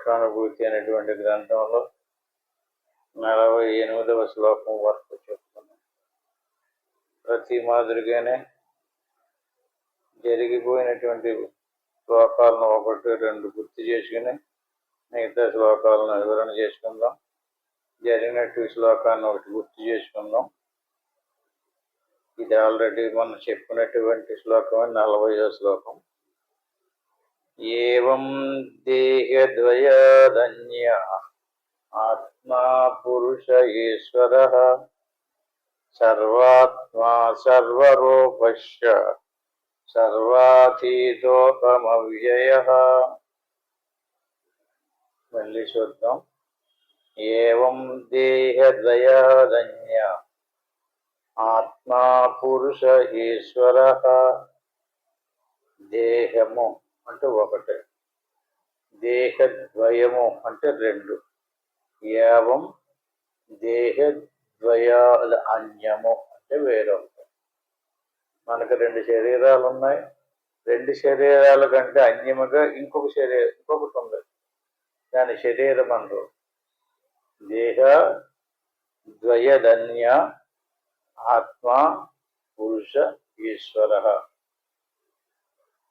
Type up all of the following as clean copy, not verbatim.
మోక్షానుభూతి అనేటువంటి గ్రంథంలో 48వ శ్లోకం వరకు చెప్తున్నాం. ప్రతి మాదిరిగానే జరిగిపోయినటువంటి శ్లోకాలను ఒకటి రెండు గుర్తు చేసుకుని మిగతా శ్లోకాలను వివరణ చేసుకుందాం. జరిగినట్టు శ్లోకాన్ని ఒకటి గుర్తు చేసుకుందాం. ఇది ఆల్రెడీ మనం చెప్పినటువంటి శ్లోకం 40వ శ్లోకం. ఏవం దేహద్వయాదన్య ఆత్మా పురుష ఈశ్వరః సర్వాత్మా సర్వరూపశ్చ సర్వాతీతోపమవ్యయః. మళ్ళీ చూద్దాం. ఏవం దేహద్వయాదన్య ఆత్మా పురుష ఈశ్వరః. దేహము అంటే ఒకటి, దేహద్వయము అంటే రెండు. ఏవం దేహద్వయాల అన్యము అంటే వేరొకటి. మనకు రెండు శరీరాలు ఉన్నాయి. రెండు శరీరాల కంటే అన్యముగా ఇంకొకటి ఉంది. దాని శరీరం అంటారు. దేహ ద్వయదన్య ఆత్మ పురుష ఈశ్వర.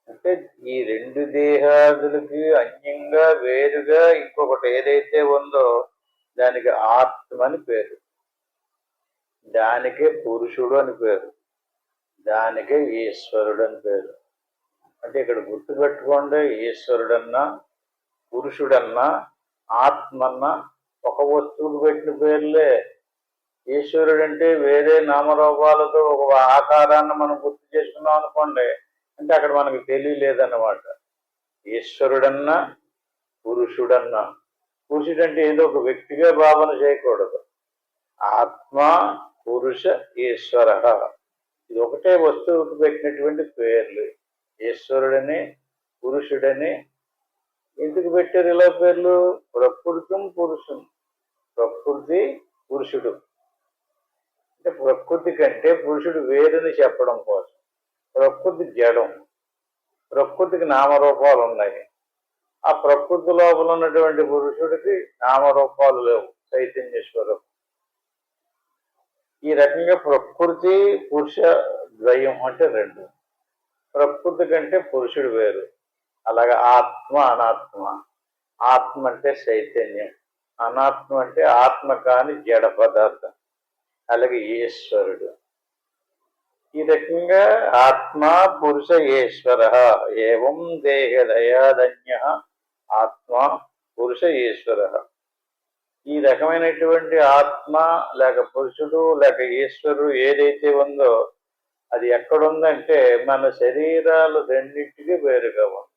అంటే ఈ రెండు దేహాదులకి అన్యంగా వేరుగా ఇంకొకటి ఏదైతే ఉందో దానికి ఆత్మ అని పేరు, దానికే పురుషుడు అని పేరు, దానికే ఈశ్వరుడు అని పేరు. అంటే ఇక్కడ గుర్తుపెట్టుకోండి, ఈశ్వరుడన్నా పురుషుడన్నా ఆత్మన్నా ఒక వస్తువుకు పెట్టిన పేర్లే. ఈశ్వరుడు అంటే వేరే నామరూపాలతో ఒక ఆకారాన్ని మనం గుర్తు చేసుకున్నాం అనుకోండి, అంటే అక్కడ మనకు తెలియలేదన్నమాట. ఈశ్వరుడన్నా పురుషుడన్నా, పురుషుడు అంటే ఏదో ఒక వ్యక్తిగా భావన చేయకూడదు. ఆత్మ పురుష ఈశ్వర, ఇది ఒకటే వస్తువుకు పెట్టినటువంటి పేర్లు. ఈశ్వరుడని పురుషుడని ఎందుకు పెట్టారు ఇలా పేర్లు? ప్రకృతం పురుషం, ప్రకృతి పురుషుడు. అంటే ప్రకృతి కంటే పురుషుడు వేరుని చెప్పడం కోసం. ప్రకృతి జడం, ప్రకృతికి నామరూపాలు ఉన్నాయి. ఆ ప్రకృతి లోపల ఉన్నటువంటి పురుషుడికి నామరూపాలు లేవు, చైతన్యేశ్వరం. ఈ రకంగా ప్రకృతి పురుష ద్వయం అంటే రెండు. ప్రకృతి కంటే పురుషుడు వేరు. అలాగే ఆత్మ అనాత్మ. ఆత్మ అంటే చైతన్యం, అనాత్మ అంటే ఆత్మ కాని జడ పదార్థం. అలాగే ఈశ్వరుడు. ఈ రకంగా ఆత్మ పురుష ఈశ్వర. ఏవం దేహదయాదన్య ఆత్మ పురుష ఈశ్వర. ఈ రకమైనటువంటి ఆత్మ లేక పురుషుడు లేక ఈశ్వరుడు ఏదైతే ఉందో అది ఎక్కడుందంటే మన శరీరాలు రెండింటికి వేరుగా ఉంది.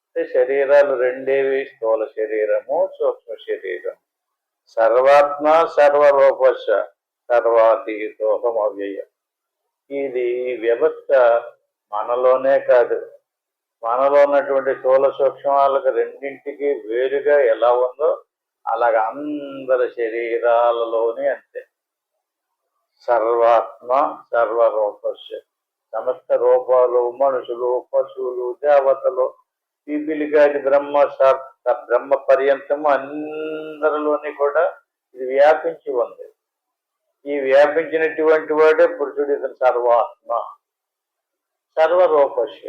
అంటే శరీరాలు రెండేవి, స్థూల శరీరము సూక్ష్మ శరీరం. సర్వాత్మ సర్వరూపశ సర్వాతీతోహం అవ్యయం. ఇది వ్యవస్థ మనలోనే కాదు, మనలో ఉన్నటువంటి స్థూల సూక్ష్మాలకు రెండింటికి వేరుగా ఎలా ఉందో అలాగ అందరి శరీరాలలోనే అంతే. సర్వాత్మ సర్వరూపశ, సమస్త రూపాలు, మనుషులు, పశువులు, దేవతలు, పీపిలిగాడి బ్రహ్మ పర్యంతము అందరిలోని కూడా ఇది వ్యాపించి ఉంది. ఈ వ్యాపించినటువంటి వాడే పురుషుడు. ఇతను సర్వాత్మ సర్వరూపస్య.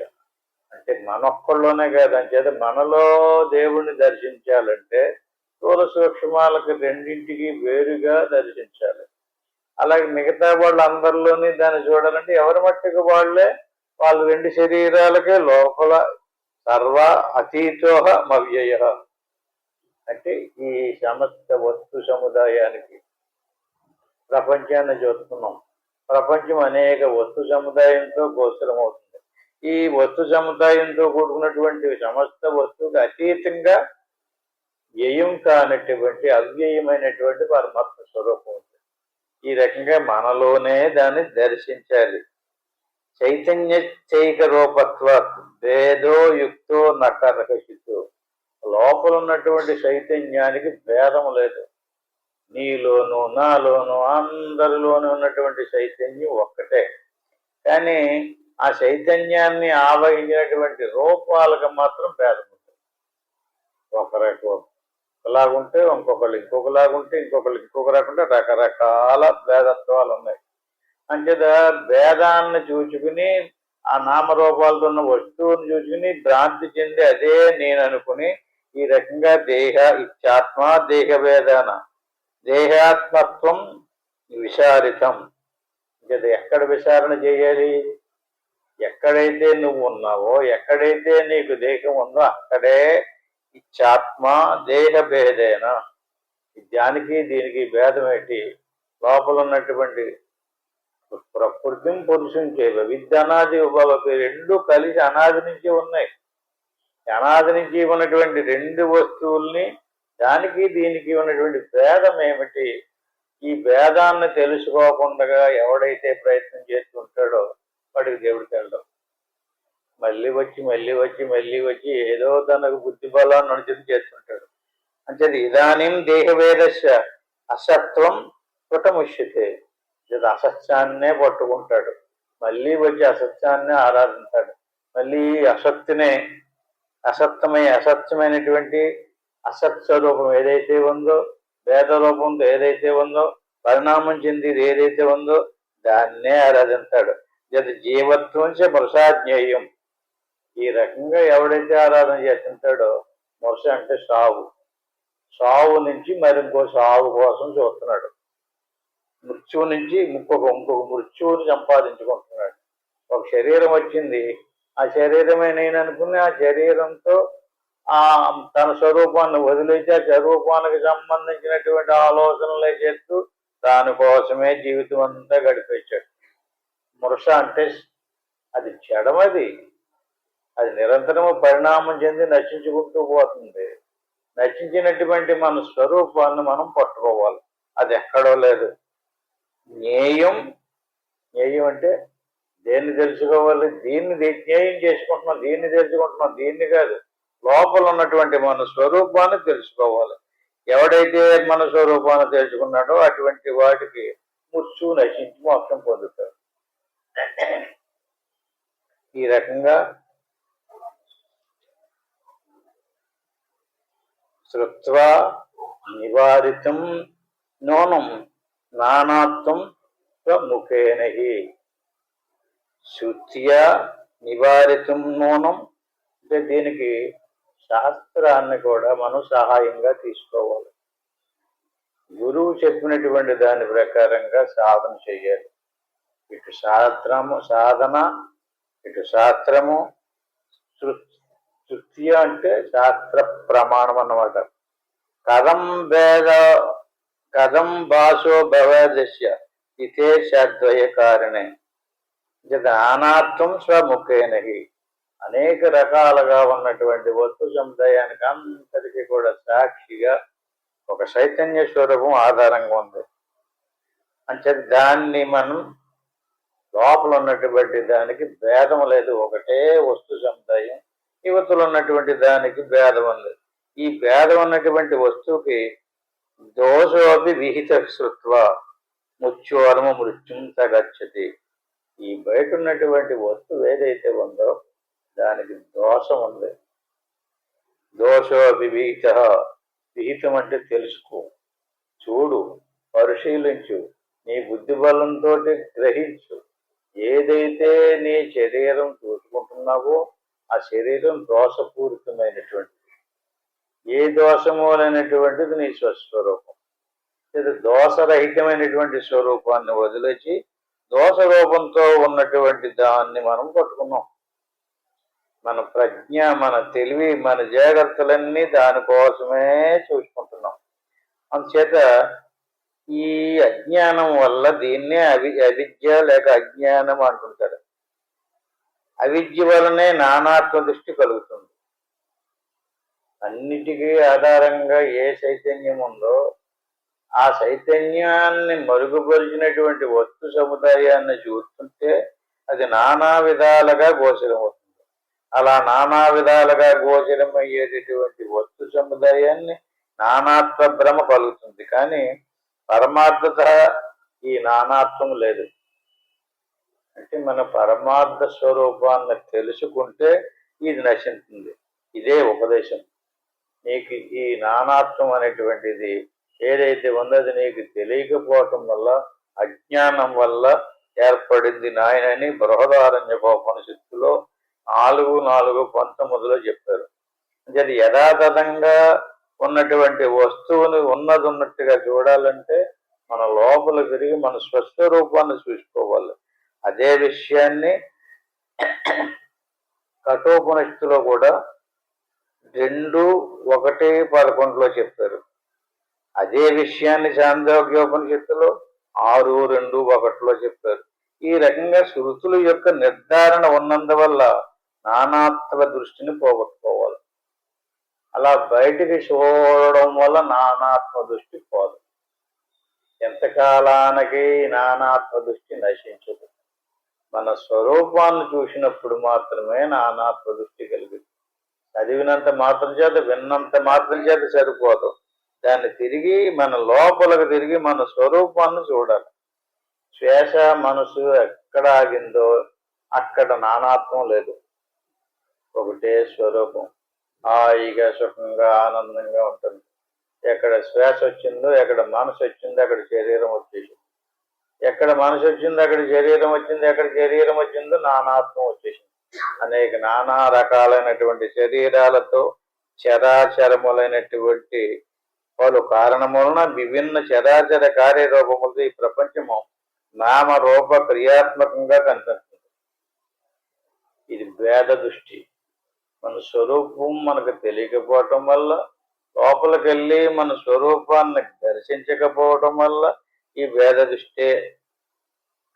అంటే మనొక్కళ్ళలోనే కాదు, అంచేత మనలో దేవుణ్ణి దర్శించాలంటే స్థూల సూక్ష్మాలకు రెండింటికి వేరుగా దర్శించాలి. అలాగే మిగతా వాళ్ళు అందరిలోని దాన్ని చూడాలంటే ఎవరి మట్టుకు వాళ్ళు రెండు శరీరాలకే లోపల సర్వ అతీతోహ మవ్యయ. అంటే ఈ సమస్త వస్తు సముదాయానికి ప్రపంచాన్ని చూస్తున్నాం. ప్రపంచం అనేక వస్తు సముదాయంతో గోచరమవుతుంది. ఈ వస్తు సముదాయంతో కూడుకున్నటువంటి సమస్త వస్తువుకి అతీతంగా వ్యయం కానటువంటి అవ్యయమైనటువంటి పరమాత్మ స్వరూపం ఉంది. ఈ రకంగా మనలోనే దాన్ని దర్శించాలి. చైతన్య చైక రూపత్వ భేదో యుక్తో నకరహితో. లోపల ఉన్నటువంటి చైతన్యానికి భేదం లేదు. నీలోను నాలోను అందరిలోనూ ఉన్నటువంటి చైతన్యం ఒక్కటే. కానీ ఆ చైతన్యాన్ని ఆవహించినటువంటి రూపాలకు మాత్రం భేదం ఉంటుంది. ఒకలాగుంటే ఇంకొకళ్ళు ఇంకొకలాగుంటే ఇంకొకళ్ళు ఇంకొక రాకుంటే రకరకాల భేదత్వాలు ఉన్నాయి. అంచేత భేదాన్ని చూచుకుని ఆ నామరూపాలతో ఉన్న వస్తువుని చూసుకుని భ్రాంతి చెంది అదే నేను అనుకుని ఈ రకంగా ఇత్యాత్మ దేహ భేదాన దేహాత్మత్వం విచారితం. ఎక్కడ విచారణ చేయాలి? ఎక్కడైతే నువ్వు ఉన్నావో, ఎక్కడైతే నీకు దేహం ఉందో అక్కడే ఇత్యాత్మ దేహ భేదేన. దానికి దీనికి భేదం ఏంటి? లోపల ఉన్నటువంటి ప్రకృతిని పురుషం చేయ విద్య అనాది ఉభవకి రెండు కలిసి అనాది నుంచి ఉన్నాయి. అనాది నుంచి ఉన్నటువంటి రెండు వస్తువుల్ని దానికి దీనికి ఉన్నటువంటి భేదం ఏమిటి? ఈ భేదాన్ని తెలుసుకోకుండా ఎవడైతే ప్రయత్నం చేస్తుంటాడో వాడికి దేవుడికి వెళ్ళడం. మళ్ళీ వచ్చి ఏదో తనకు బుద్ధి బలాన్ని నడుచుకు చేస్తుంటాడు. అంటే ఇదానీం దేహభేదస్య అసత్వం పుటముష్యతే. అసత్యాన్నే పట్టుకుంటాడు, మళ్ళీ వచ్చి అసత్యాన్నే ఆరాధించాడు. మళ్ళీ అసత్యమైనటువంటి అసత్స్వరూపం ఏదైతే ఉందో, భేద రూపంతో ఏదైతే ఉందో, పరిణామం చెందిది ఏదైతే ఉందో దాన్నే ఆరాధించాడు. జీవత్వం చ మృషాజ్ఞేయం. ఈ రకంగా ఎవడైతే ఆరాధన చేస్తుంటాడో, మృష అంటే సావు నుంచి మరింకో సావు కోసం చూస్తున్నాడు. మృత్యువు నుంచి ఇంకొక మృత్యువుని సంపాదించుకుంటున్నాడు. ఒక శరీరం వచ్చింది, ఆ శరీరమే నేను అనుకుని ఆ శరీరంతో తన స్వరూపాన్ని వదిలేసి ఆ స్వరూపానికి సంబంధించినటువంటి ఆలోచనలే చేస్తూ దానికోసమే జీవితం అంతా గడిపేశాడు. మృష అంటే అది జడమది, అది నిరంతరము పరిణామం చెంది నశించుకుంటూ పోతుంది. నశించినటువంటి మన స్వరూపాన్ని మనం పట్టుకోవాలి. అది ఎక్కడో లేదు. జ్ఞేయం అంటే దేన్ని తెలుసుకోవాలి? దీన్ని జ్ఞేయం చేసుకుంటున్నాం, దీన్ని తెలుసుకుంటున్నాం, దీన్ని కాదు. లోపల ఉన్నటువంటి మన స్వరూపాన్ని తెలుసుకోవాలి. ఎవడైతే మన స్వరూపాన్ని తెలుసుకున్నాడో అటువంటి వాటికి మృత్యువు నశించి మోక్షం పొందుతాడు. ఈ రకంగా శ్రుత్వా నివారితం నూనం నానాత్వం స్వముఖేనహి. శృత్యా నివారితం నూనం అంటే దీనికి శాస్త్రాన్ని కూడా మనం సహాయంగా తీసుకోవాలి. గురువు చెప్పినటువంటి దాని ప్రకారంగా సాధన చెయ్యాలి. ఇటు సాధన, ఇటు శాస్త్రము. తృతీయ అంటే శాస్త్ర ప్రమాణం అన్నమాట. కథం భాషో భవదస్య ఇతే షద్వయ కారణే నానాత్వం స్వముఖేనహి. అనేక రకాలుగా ఉన్నటువంటి వస్తు సముదాయానికి అంతటికీ కూడా సాక్షిగా ఒక చైతన్య స్వరూపం ఆధారంగా ఉంది. అంటే దాన్ని మనం లోపల ఉన్నటువంటి దానికి భేదం లేదు, ఒకటే వస్తు సముదాయం. యువతలు ఉన్నటువంటి దానికి భేదం ఉంది. ఈ భేదం ఉన్నటువంటి వస్తువుకి దోషోపి విహిత శృత్వ ముత్యోరము మృత్యుం తగచ్చతి. ఈ బయట ఉన్నటువంటి వస్తువు ఏదైతే ఉందో దానికి దోషం ఉంది. దోషోపి విహిత. విహితం అంటే తెలుసుకో, చూడు, పరిశీలించు, నీ బుద్ధి బలంతో గ్రహించు. ఏదైతే నీ శరీరం చూసుకుంటున్నావో ఆ శరీరం దోషపూరితమైనటువంటిది. ఏ దోషము అనేటువంటిది నీ స్వస్వరూపం. దోషరహితమైనటువంటి స్వరూపాన్ని వదిలేసి దోష రూపంతో ఉన్నటువంటి దాన్ని మనం పట్టుకున్నాం. మన ప్రజ్ఞ, మన తెలివి, మన జాగ్రత్తలన్నీ దానికోసమే చూసుకుంటున్నాం. అందుచేత ఈ అజ్ఞానం వల్ల దీన్నే అవిద్య లేక అజ్ఞానం అంటుంటారు. అవిద్య వలనే నానాత్మ దృష్టి కలుగుతుంది. అన్నిటికీ ఆధారంగా ఏ చైతన్యం ఉందో ఆ చైతన్యాన్ని మరుగుపరిచినటువంటి వస్తు సముదాయాన్ని చూస్తుంటే అది నానా విధాలుగా గోచరమవుతుంది. అలా నానా విధాలుగా గోచరమయ్యేటటువంటి వస్తు సముదాయాన్ని నానాత్వ భ్రమ కలుగుతుంది. కానీ పరమార్థత ఈ నానాత్వం లేదు. అంటే మన పరమార్థ స్వరూపాన్ని తెలుసుకుంటే ఇది నశిస్తుంది. ఇదే ఉపదేశం. నీకు ఈ నానాత్వం అనేటువంటిది ఏదైతే ఉందో అది నీకు తెలియకపోవటం వల్ల, అజ్ఞానం వల్ల ఏర్పడింది నాయనని బృహదారణ్యకోపనిషత్తులో 4:4-19 చెప్పారు. అంటే యథాతథంగా ఉన్నటువంటి వస్తువుని ఉన్నట్టుగా చూడాలంటే మన లోపల తిరిగి మన స్వస్వరూపాన్ని చూసుకోవాలి. అదే విషయాన్ని కఠోపనిషత్తులో కూడా 2:1-11 చెప్పారు. అదే విషయాన్ని చాందోగ్యోపనిషత్తులో 6:2-1 చెప్పారు. ఈ రకంగా శృతుల యొక్క నిర్ధారణ ఉన్నందువల్ల నానాత్వ దృష్టిని పోగొట్టుకోవాలి. అలా బయటికి చూడడం వల్ల నానాత్మ దృష్టి పోదు. ఎంతకాలానికి నానాత్మ దృష్టి నశించదు. మన స్వరూపాన్ని చూసినప్పుడు మాత్రమే నానాత్మ దృష్టి కలిగింది. చదివినంత మాత్రం చేత, విన్నంత మాత్రం చేత సరిపోదు. దాన్ని తిరిగి మన లోపలికి తిరిగి మన స్వరూపాన్ని చూడాలి. శ్వాస మనసు ఎక్కడ ఆగిందో అక్కడ నానాత్వం లేదు, ఒకటే స్వరూపం. హాయిగా సుఖంగా ఆనందంగా ఉంటుంది. ఎక్కడ శ్వాస వచ్చిందో, ఎక్కడ మనసు వచ్చిందో అక్కడ శరీరం వచ్చేసింది. ఎక్కడ మనసు వచ్చిందో అక్కడ శరీరం వచ్చింది, ఎక్కడ శరీరం వచ్చిందో నానాత్వం వచ్చేసింది. అనేక నానా రకాలైనటువంటి శరీరాలతో చరాచరములైనటువంటి పలు కారణములన విభిన్న చరాచర కార్యరూపములతో ఈ ప్రపంచము నామరూప క్రియాత్మకంగా కనిపిస్తుంది. ఇది భేద దృష్టి. మన స్వరూపం మనకు తెలియకపోవటం వల్ల, లోపలికి వెళ్ళి మన స్వరూపాన్ని దర్శించకపోవటం వల్ల ఈ భేద దృష్టే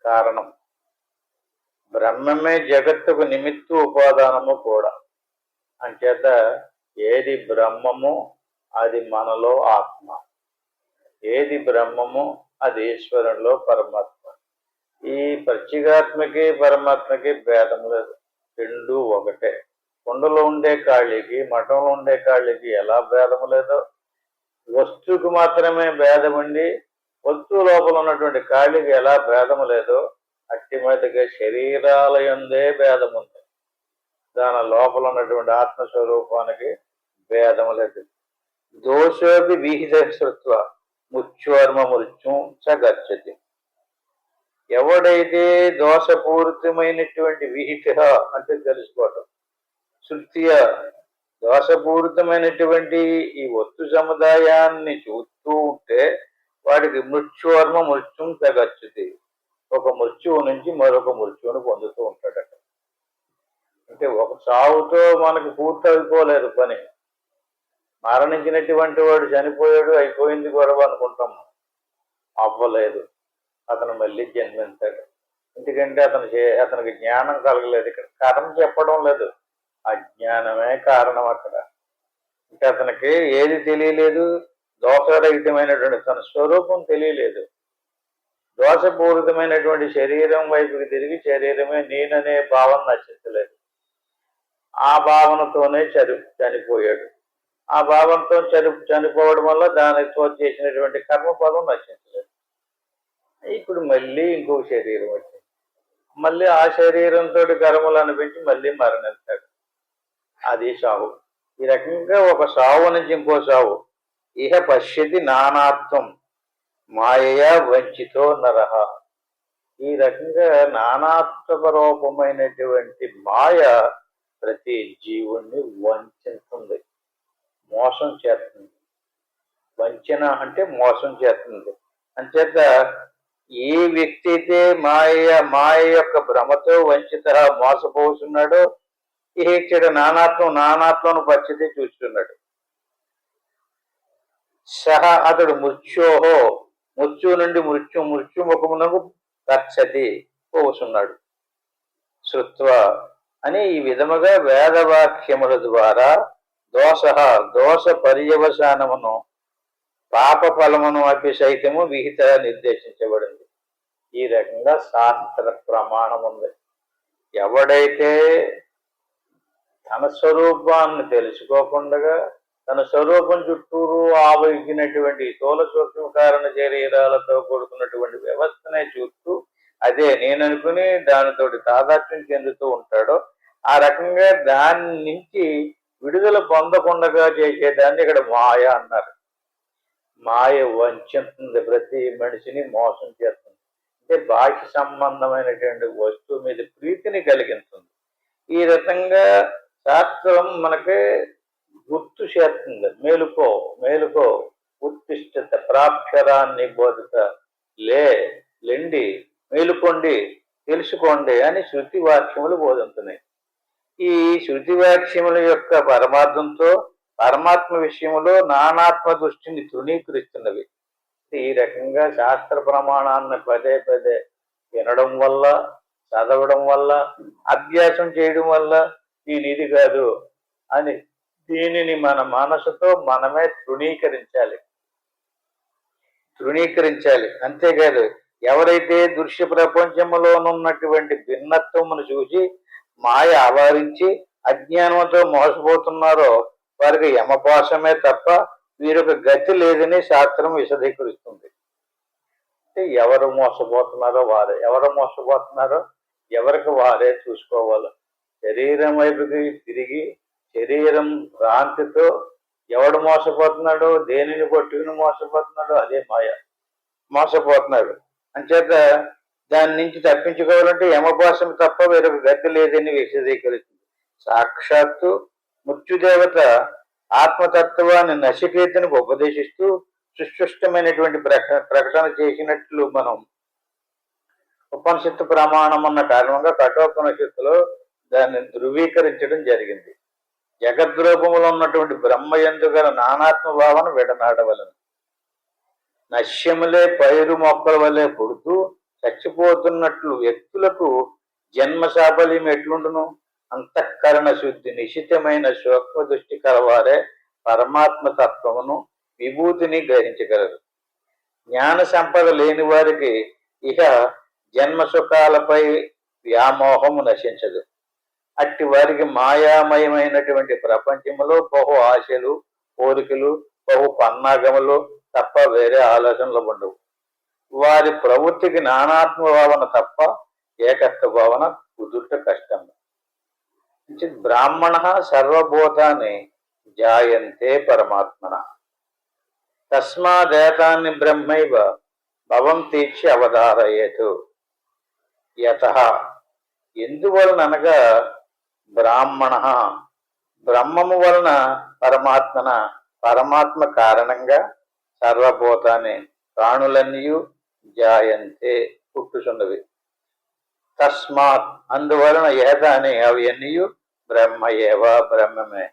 కారణం. బ్రహ్మమే జగత్తుకు నిమిత్త ఉపాదానము కూడా. అంచేత ఏది బ్రహ్మము అది మనలో ఆత్మ, ఏది బ్రహ్మము అది ఈశ్వరంలో పరమాత్మ. ఈ ప్రత్యేగాత్మకి పరమాత్మకి భేదం లేదు, రెండు ఒకటే. కుండలో ఉండే కాళ్ళకి మఠంలో ఉండే కాళ్ళకి ఎలా భేదము లేదో, వస్తువుకు మాత్రమే భేదం ఉండి వస్తువు లోపల ఉన్నటువంటి కాళ్ళకి ఎలా భేదము లేదో, అట్టిమతిగా శరీరాల యందే భేదం ఉంది. దాని లోపల ఉన్నటువంటి ఆత్మస్వరూపానికి భేదము లేదు. దోషోపి విహిత శృత్వ ముచ్వర్మ మృత్యు చ గచ్చతి. ఎవడైతే దోషపూరితమైనటువంటి విహిత అంటే తెలుసుకోవటం, శృత్య దోషపూరితమైనటువంటి ఈ వస్తు సముదాయాన్ని చూస్తూ ఉంటే వాడికి మృత్యువర్మ మృత్యుం తగచ్చుది. ఒక మృత్యువు నుంచి మరొక మృత్యువును పొందుతూ ఉంటాడట. అంటే ఒక చావుతో మనకు పూర్తి అయిపోలేదు పని. మరణించినటువంటి వాడు చనిపోయాడు, అయిపోయింది గొడవ అనుకుంటాం. అవ్వలేదు, అతను మళ్ళీ జన్మించాడు. ఎందుకంటే అతనికి జ్ఞానం కలగలేదు. ఇక్కడ కారణం చెప్పడం లేదు, అజ్ఞానమే కారణం అక్కడ. అంటే అతనికి ఏది తెలియలేదు, దోషరహితమైనటువంటి తన స్వరూపం తెలియలేదు. దోషపూరితమైనటువంటి శరీరం వైపుకి తిరిగి శరీరమే నేననే భావన నశించలేదు. ఆ భావనతోనే చనిపోయాడు. ఆ భావంతో చనిపోవడం వల్ల దానితో చేసినటువంటి కర్మపదం నశించలేదు. ఇప్పుడు మళ్ళీ ఇంకొక శరీరం వచ్చింది. మళ్ళీ ఆ శరీరంతో కర్మలు అనిపించి మళ్ళీ మరణిస్తాడు. అది సావు. ఈ రకంగా ఒక సావు నుంచి ఇంకో సావు. ఇహ పశ్యతి నానాత్వం మాయయా వంచితో నరహ. ఈ రకంగా నానాత్మక రూపమైనటువంటి మాయ ప్రతి జీవుణ్ణి వంచుతుంది, మోసం చేస్తుంది. వంచన అంటే మోసం చేస్తుంది. అంచేత ఏ వ్యక్తి అయితే మాయ యొక్క భ్రమతో వంచిత మోసపోతున్నాడో ఇక్కడ నానాత్వం పచ్చితే చూస్తున్నాడు. సహ అతడు మృత్యు నుండి మృత్యుముఖమునకు గచ్చతి పోతున్నాడు. శృత్వ అని ఈ విధముగా వేదవాక్యముల ద్వారా దోష పర్యవసానమును పాప ఫలమును అపి సైతము విహిత నిర్దేశించబడింది. ఈ రకంగా శాస్త్ర ప్రమాణం ఉంది. ఎవడైతే తన స్వరూపాన్ని తెలుసుకోకుండా తన స్వరూపం చుట్టూరు ఆవరించినటువంటి స్థూల సూక్ష్మ కారణ శరీరాలతో కూడుకున్నటువంటి వ్యవస్థనే చూస్తూ అదే నేననుకుని దానితోటి తాదాత్మ్యం చెందుతూ ఉంటాడో, ఆ రకంగా దాని నుంచి విడుదల పొందకుండా చేసేదాన్ని ఇక్కడ మాయ అన్నారు. మాయ వంచుతుంది, ప్రతి మనిషిని మోసం చేస్తుంది. అంటే బాహ్య సంబంధమైనటువంటి వస్తువు మీద ప్రీతిని కలిగిస్తుంది. ఈ రకంగా శాస్త్రం మనకి గుర్తు చేస్తుంది. మేలుకో మేలుకో, ఉత్తిష్టత ప్రాక్షరాన్ని బోధత, లెండి, మేలుకోండి, తెలుసుకోండి అని శృతి వాక్యములు బోధిస్తున్నాయి. ఈ శృతి వాక్యముల యొక్క పరమార్థంతో పరమాత్మ విషయంలో నానాత్మ దృష్టిని తృణీకరిస్తున్నవి. ఈ రకంగా శాస్త్ర ప్రమాణాన్ని పదే పదే వినడం వల్ల, చదవడం వల్ల, అభ్యాసం చేయడం వల్ల ఇది కాదు అని దీనిని మన మనసుతో మనమే తృణీకరించాలి. అంతేకాదు, ఎవరైతే దృశ్య ప్రపంచంలోనున్నటువంటి భిన్నత్వమును చూసి మాయ ఆవరించి అజ్ఞానంతో మోసపోతున్నారో వారికి యమపాశమే తప్ప వీరొక గతి లేదని శాస్త్రం విశదీకరిస్తుంది. అంటే ఎవరు మోసపోతున్నారో ఎవరికి వారే చూసుకోవాలి. శరీరం వైపుకి తిరిగి శరీరం భ్రాంతితో ఎవడు మోసపోతున్నాడో, దేనిని పట్టుకుని మోసపోతున్నాడో అదే మాయ మోసపోతున్నాడు. అంచేత దాని నుంచి తప్పించుకోవాలంటే యమపాశం తప్ప వేరొక గతి లేదని విశదీకరిస్తుంది. సాక్షాత్తు మృత్యుదేవత ఆత్మతత్వాన్ని నచికేతునికి ఉపదేశిస్తూ సుస్పష్టమైనటువంటి ప్రకటన చేసినట్లు మనం ఉపనిషత్తు ప్రమాణం అన్న కారణంగా కఠోపనిషత్తులో దాన్ని ధృవీకరించడం జరిగింది. జగద్రూపంలో ఉన్నటువంటి బ్రహ్మయందు గల నానాత్మ భావన విడనాడవలను. నశ్యములే పైరు మొక్కల వలె పుడుతూ చచ్చిపోతున్నట్లు వ్యక్తులకు జన్మ సాఫల్యం ఎట్లుండును? అంతఃకరణ శుద్ధి నిశితమైన సూక్ష్మ దృష్టి కలవారే పరమాత్మ తత్వమును, విభూతిని గ్రహించగలరు. జ్ఞాన సంపద లేని వారికి ఇక జన్మ సుఖాలపై వ్యామోహము నశించదు. అట్టి వారికి మాయామయమైనటువంటి ప్రపంచములో బహు ఆశలు, కోరికలు, బహు పన్నాగములు తప్ప వేరే ఆలోచనలు ఉండవు. వారి ప్రవృత్తికి నానాత్మ భావన తప్ప ఏకత్వ భావన కుదుట కష్టం. బ్రాహ్మణ సర్వభూతాన్ని జాయంతే పరమాత్మన తస్మాదేతాన్ని బ్రహ్మైవ భవంతీచ్చి అవధారయేతు. యతః ఎందువలననగా బ్రాహ్మణ బ్రహ్మము వలన పరమాత్మన పరమాత్మ కారణంగా సర్వభూతాన్ని ప్రాణులన్నీ జాయంతే పుట్టుచున్నవి. తస్మాత్ అందువలన ఏదాని అవి అన్నీ బ్రహ్మయేవ బ్రహ్మమే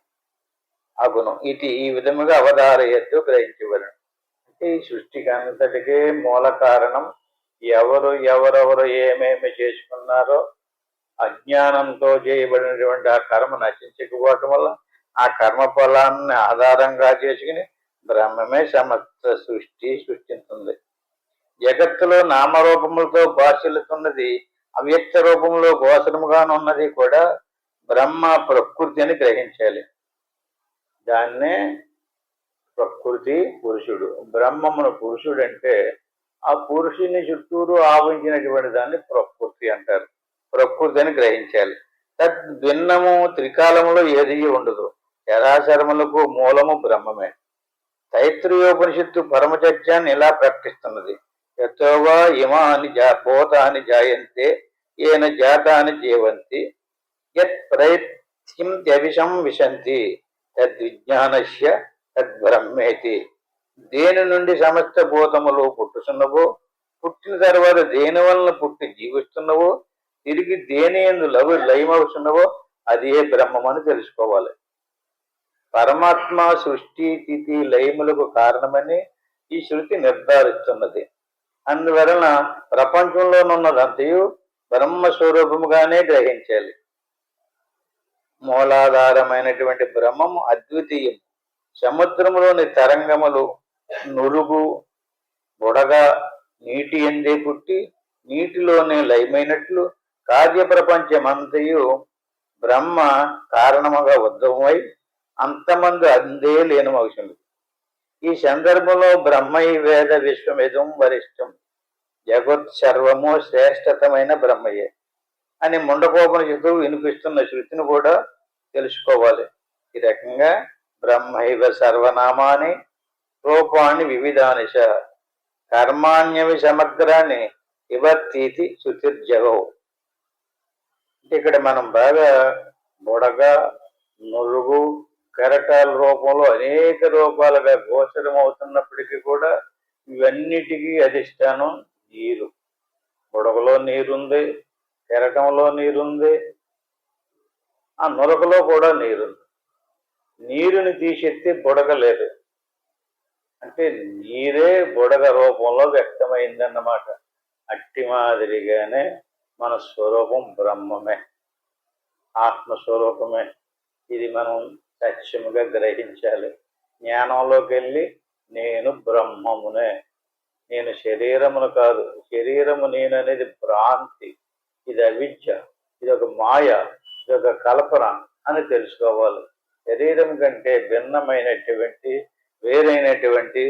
అగును. ఇది ఈ విధముగా అవధారయత్తు గ్రహించవలను. అంటే ఈ సృష్టికి అంతటికే మూల కారణం ఎవరెవరు ఏమేమి చేసుకున్నారో అజ్ఞానంతో చేయబడినటువంటి ఆ కర్మ నశించకపోవటం వల్ల ఆ కర్మ ఫలాన్ని ఆధారంగా చేసుకుని బ్రహ్మమే సమస్త సృష్టిస్తుంది. జగత్తులో నామరూపములతో భాషలుతున్నది అవ్యక్త రూపంలో గోచరముగానున్నది కూడా బ్రహ్మ ప్రకృతి అని గ్రహించాలి. దాన్నే ప్రకృతి పురుషుడు. బ్రహ్మమును పురుషుడు అంటే ఆ పురుషుని చుట్టూరు ఆవరించినటువంటి దాన్ని ప్రకృతి అంటారు. ప్రకృతి అని గ్రహించాలి. తద్భిన్నము త్రికాలములో ఏది ఉండదు. చరాచరములకు మూలము బ్రహ్మమే. తైత్రీయోపనిషత్తు పరమచర్యాన్ని ఇలా ప్రకటిస్తున్నది. యతోవా ఇమాని భూతాని జాయంతే ఏన జాతాని జీవంతి యత్ ప్రయత్యం విశంతి తద్విజ్ఞానస్య తద్బ్రహ్మేతి. దేని నుండి సమస్త భూతములు పుట్టుచున్నవో, పుట్టిన తర్వాత దేని వలన పుట్టి జీవిస్తున్నవో, తిరిగి దేని యందు లయమవుతున్నవో అదే బ్రహ్మమని తెలుసుకోవాలి. పరమాత్మ సృష్టి స్థితి లయములకు కారణమని ఈ శృతి నిర్ధారిస్తున్నది. అందువలన ప్రపంచంలోనున్నదంతయు బ్రహ్మస్వరూపముగానే గ్రహించాలి. మూలాధారమైనటువంటి బ్రహ్మము అద్వితీయం. సముద్రములోని తరంగములు, నురుగు, బుడగ నీటి ఎందే పుట్టి నీటిలోనే లయమైనట్లు కార్యప్రపంచమంతయు బ్రహ్మ కారణముగా ఉద్భవమై అంతమంది అందే లేనమవుతుంది. ఈ సందర్భంలో బ్రహ్మై వేద విశ్వమిదం వరిష్టం, జగత్ సర్వము శ్రేష్టతమైన బ్రహ్మయే అని ముండకోపనిషత్తు వినిపిస్తున్న శృతిని కూడా తెలుసుకోవాలి. ఈ రకంగా బ్రహ్మైవ సర్వనామాని రూపాన్ని వివిధానిశ కర్మాణ్యవి సమగ్రాన్ని విభక్తి శృతిర్జగవు. ఇక్కడ మనం బాగా బుడగ, నురుగు, కెరటాల రూపంలో అనేక రూపాలుగా గోచరం అవుతున్నప్పటికీ కూడా ఇవన్నిటికీ అధిష్టానం నీరు. బుడగలో నీరుంది, కెరటంలో నీరుంది, ఆ నురగలో కూడా నీరుంది. నీరుని తీసేస్తే బుడగ లేదు, అంటే నీరే బుడగ రూపంలో వ్యక్తమైందన్నమాట. అట్టి మాదిరిగానే మన స్వరూపం బ్రహ్మమే, ఆత్మస్వరూపమే. ఇది మనం సత్యముగా గ్రహించాలి. జ్ఞానంలోకి వెళ్ళి నేను బ్రహ్మమునే, నేను శరీరమును కాదు, శరీరము నేను అనేది భ్రాంతి, ఇది అవిద్య, ఇది ఒక మాయ, ఇది ఒక కల్పన అని తెలుసుకోవాలి. శరీరం కంటే భిన్నమైనటువంటి వేరైనటువంటి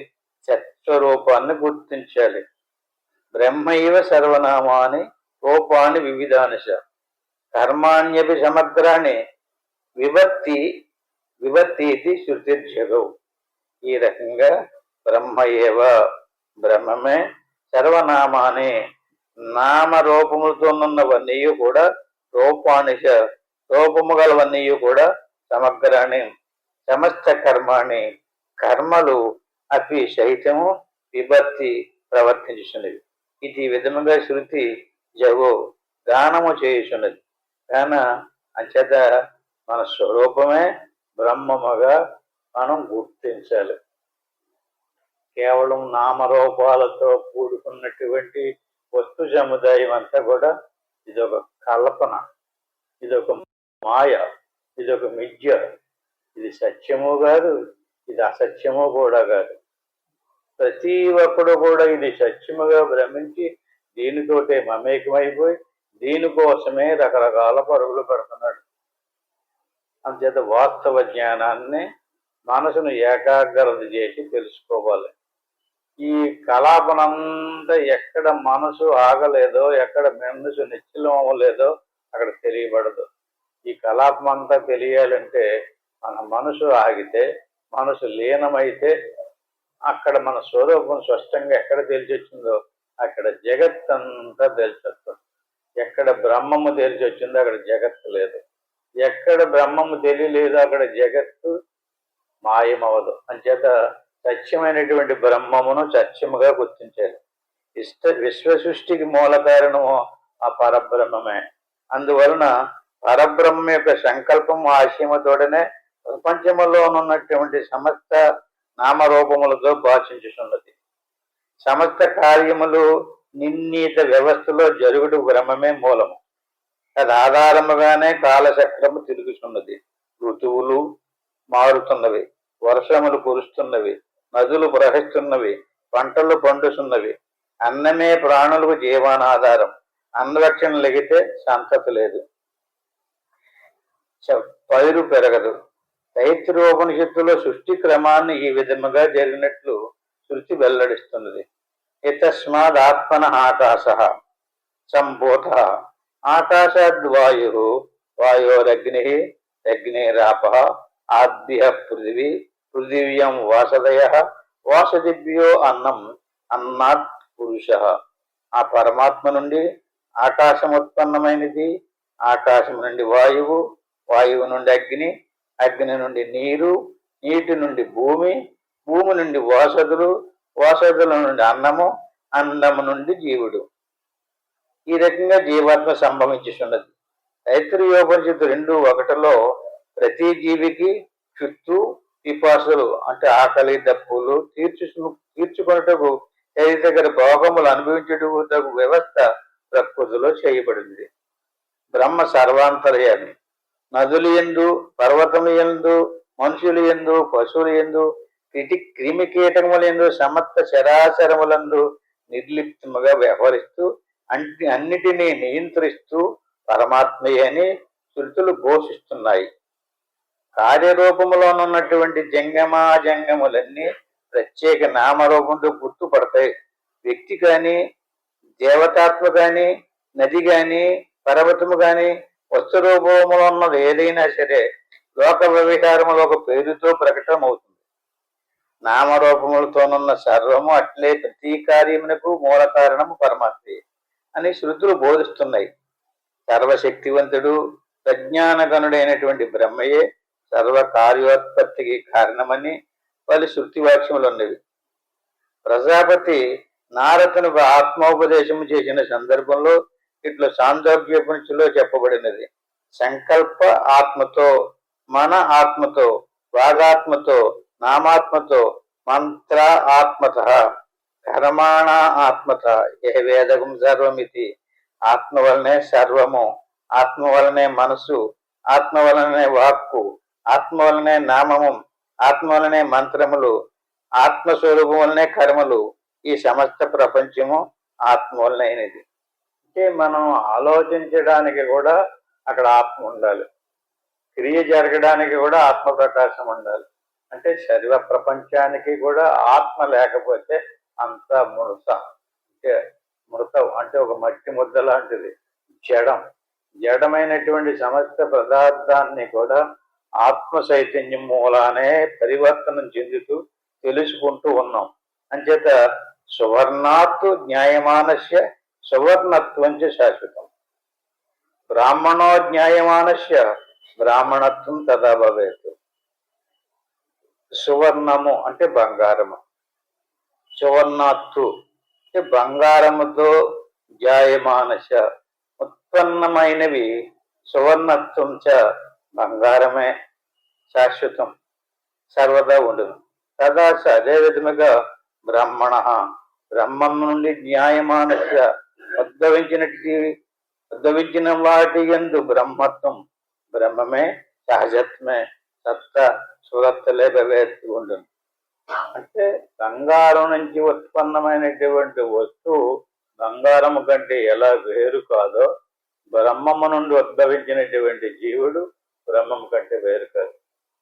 సత్స్వరూపాన్ని గుర్తించాలి. బ్రహ్మైవ సర్వనామాని రూపాన్ని వివిధానిశ కర్మాణ్యపి సమగ్రాన్ని విభక్తి శృతిర్జగవు. ఈ రకంగా బ్రహ్మయేవ బ్రహ్మమే సర్వనామాని నామరూపములతోనున్నవన్నీ కూడా రూపానిశ రూపము గలవన్నీ కూడా సమగ్రాన్ని సమస్త కర్మాణి కర్మలు అపి సహితము విభక్తి ప్రవర్తించున్నది. ఇది విధముగా శృతి జగో గానము చేయుచున్నది. కాన అంచేత మన స్వరూపమే బ్రహ్మముగా మనం గుర్తించాలి. కేవలం నామరూపాలతో కూడుకున్నటువంటి వస్తు సముదాయం అంతా కూడా ఇదొక కల్పన, ఇదొక మాయ, ఇదొక మిథ్య. ఇది సత్యము కాదు, ఇది అసత్యము కూడా కాదు. ప్రతి ఒక్కడు కూడా ఇది సత్యముగా భ్రమించి దీనితోటే మమేకమైపోయి దీనికోసమే రకరకాల పరుగులు పెడుతున్నాడు. అంచేత వాస్తవ జ్ఞానాన్ని మనసును ఏకాగ్రత చేసి తెలుసుకోవాలి. ఈ కలాపనంతా ఎక్కడ మనసు ఆగలేదో, ఎక్కడ మనసు నిశ్చలం అవ్వలేదో అక్కడ తెలియబడదు. ఈ కలాపం అంతా తెలియాలంటే మన మనసు ఆగితే, మనసు లీనమైతే అక్కడ మన స్వరూపం స్పష్టంగా ఎక్కడ తెలిసొచ్చిందో అక్కడ జగత్తంతా తెలిసొస్తుంది. ఎక్కడ బ్రహ్మము తెలిసొచ్చిందో అక్కడ జగత్తు లేదు, ఎక్కడ బ్రహ్మము తెలియలేదో అక్కడ జగత్తు మాయమవదు. అంచేత సత్యమైనటువంటి బ్రహ్మమును సత్యముగా గుర్తించాలి. విశ్వ సృష్టికి మూల కారణము ఆ పరబ్రహ్మమే. అందువలన పరబ్రహ్మ యొక్క సంకల్పం ఆశయముతోడనే ప్రపంచములో ఉన్నటువంటి సమస్త నామరూపములతో భాషించుతున్నది. సమస్త కార్యములు నిర్ణీత వ్యవస్థలో జరుగుడు బ్రహ్మమే మూలము. అది ఆధారముగానే కాలచక్రము తిరుగుతున్నది. ఋతువులు మారుతున్నవి, వర్షములు కురుస్తున్నవి, నదులు ప్రవహిస్తున్నవి, పంటలు పండుతున్నవి. అన్నమే ప్రాణులకు జీవనాధారం. అన్నరక్షణ లెగితే సంతతి లేదు, పైరు పెరగదు. తైత్తిరీయోపనిషత్తులో సృష్టి క్రమాన్ని ఈ విధముగా జరిగినట్లు శృతి వెల్లడిస్తున్నది. ఎతస్మాదాత్మన ఆకాశ సంభూత ఆకాశాద్వాయు వాయోరగ్ని అగ్నిరాప ఆద్య పృథివీ పృథివ్యం వాసదయ వాసదిభ్యో అన్నం అన్నాత్ పురుష. ఆ పరమాత్మ నుండి ఆకాశం ఉత్పన్నమైనది, ఆకాశం నుండి వాయువు, వాయువు నుండి అగ్ని, అగ్ని నుండి నీరు, నీటి నుండి భూమి, భూమి నుండి ఓషధులు, ఓషధుల నుండి అన్నము, అన్నము నుండి జీవుడు. ఈ రకంగా జీవాత్మ సంభవించుతున్నది. తైత్తిరీయోపనిషత్తు 2:1 ప్రతి జీవికి చుట్టూ పిపాసులు అంటే ఆకలి దప్పులు తీర్చుకొనుటకు శరీర భోగములు అనుభవించుటకు వ్యవస్థ ప్రకృతిలో చేయబడింది. బ్రహ్మ సర్వాంతర్యామి. నదులు యందు, పర్వతములు యందు, మనుషులు యందు, పశువులు యందు, క్రిమి కీటకముల యందు, సమస్త చరాచరములందు నిర్లిప్తముగా వ్యవహరిస్తూ అన్నిటినీ నియంత్రిస్తూ పరమాత్మయే అని శృతులు ఘోషిస్తున్నాయి. కార్యరూపములోనున్నటువంటి జంగమాజంగములన్నీ ప్రత్యేక నామరూపంతో గుర్తుపడతాయి. వ్యక్తి కానీ, దేవతాత్మ కానీ, నది కానీ, పర్వతము కానీ, వస్తు రూపంలో ఉన్నది ఏదైనా సరే లోక వ్యవహారములు ఒక పేరుతో ప్రకటమవుతుంది. నామరూపములతోనున్న సర్వము అట్లే ప్రతి కార్యమునకు మూల కారణము పరమాత్మే అని శృతులు బోధిస్తున్నాయి. సర్వశక్తివంతుడు ప్రజ్ఞానగణుడైనటువంటి బ్రహ్మయే సర్వ కార్యోత్పత్తికి కారణమని పలు శృతి వాక్యములు ఉన్నవి. ప్రజాపతి నారదును ఆత్మోపదేశము చేసిన సందర్భంలో ఇట్లా సాందోగ్యోపనిషత్తులో చెప్పబడినది. సంకల్ప ఆత్మతో, మన ఆత్మతో, వాగాత్మతో, నామాత్మతో, మంత్ర ఆత్మత, కర్మాణ ఆత్మత, ఏ వేదకం సర్వమితి. ఆత్మ వలనే సర్వము, ఆత్మ వలనే మనసు, ఆత్మ వలనే వాక్కు, ఆత్మ వలనే నామము, ఆత్మ వలనే మంత్రములు, ఆత్మస్వరూపం వలనే కర్మలు. ఈ సమస్త ప్రపంచము ఆత్మ వలనైనది. అంటే మనం ఆలోచించడానికి కూడా అక్కడ ఆత్మ ఉండాలి, క్రియ జరగడానికి కూడా ఆత్మ ప్రకాశం ఉండాలి. అంటే సర్వ ప్రపంచానికి కూడా ఆత్మ లేకపోతే అంతా మృత. అంటే మృత అంటే ఒక మట్టి ముద్ద లాంటిది, జడమైనటువంటి సమస్త పదార్థాన్ని కూడా ఆత్మ చైతన్యం మూలానే పరివర్తనం చెందుతూ తెలుసుకుంటూ ఉన్నాం. అంచేత సువర్ణాత్తు న్యాయమానస్య సువర్ణత్వంచ శాశ్వతం, బ్రాహ్మణో న్యాయమానస్య బ్రాహ్మణత్వం తదా భవేత్. సువర్ణము అంటే బంగారము, సువర్ణాత్తు అంటే బంగారముతో జాయమానశ ఉత్పన్నమైనవి, సువర్ణత్వం చ బంగారమే శాశ్వతం, సర్వదా ఉండును. తదా అదే విధముగా బ్రాహ్మణ బ్రహ్మం నుండి న్యాయమానశ ఉద్భవించిన వాటి యందు బ్రహ్మత్వం, బ్రహ్మమే సహజత్వమే, సత్త సురత్తలే భవేత్ ఉండును. అంటే బంగారం నుంచి ఉత్పన్నమైనటువంటి వస్తువు బంగారము కంటే ఎలా వేరు కాదో, బ్రహ్మము నుండి ఉద్భవించినటువంటి జీవుడు బ్రహ్మము కంటే వేరు కాదు.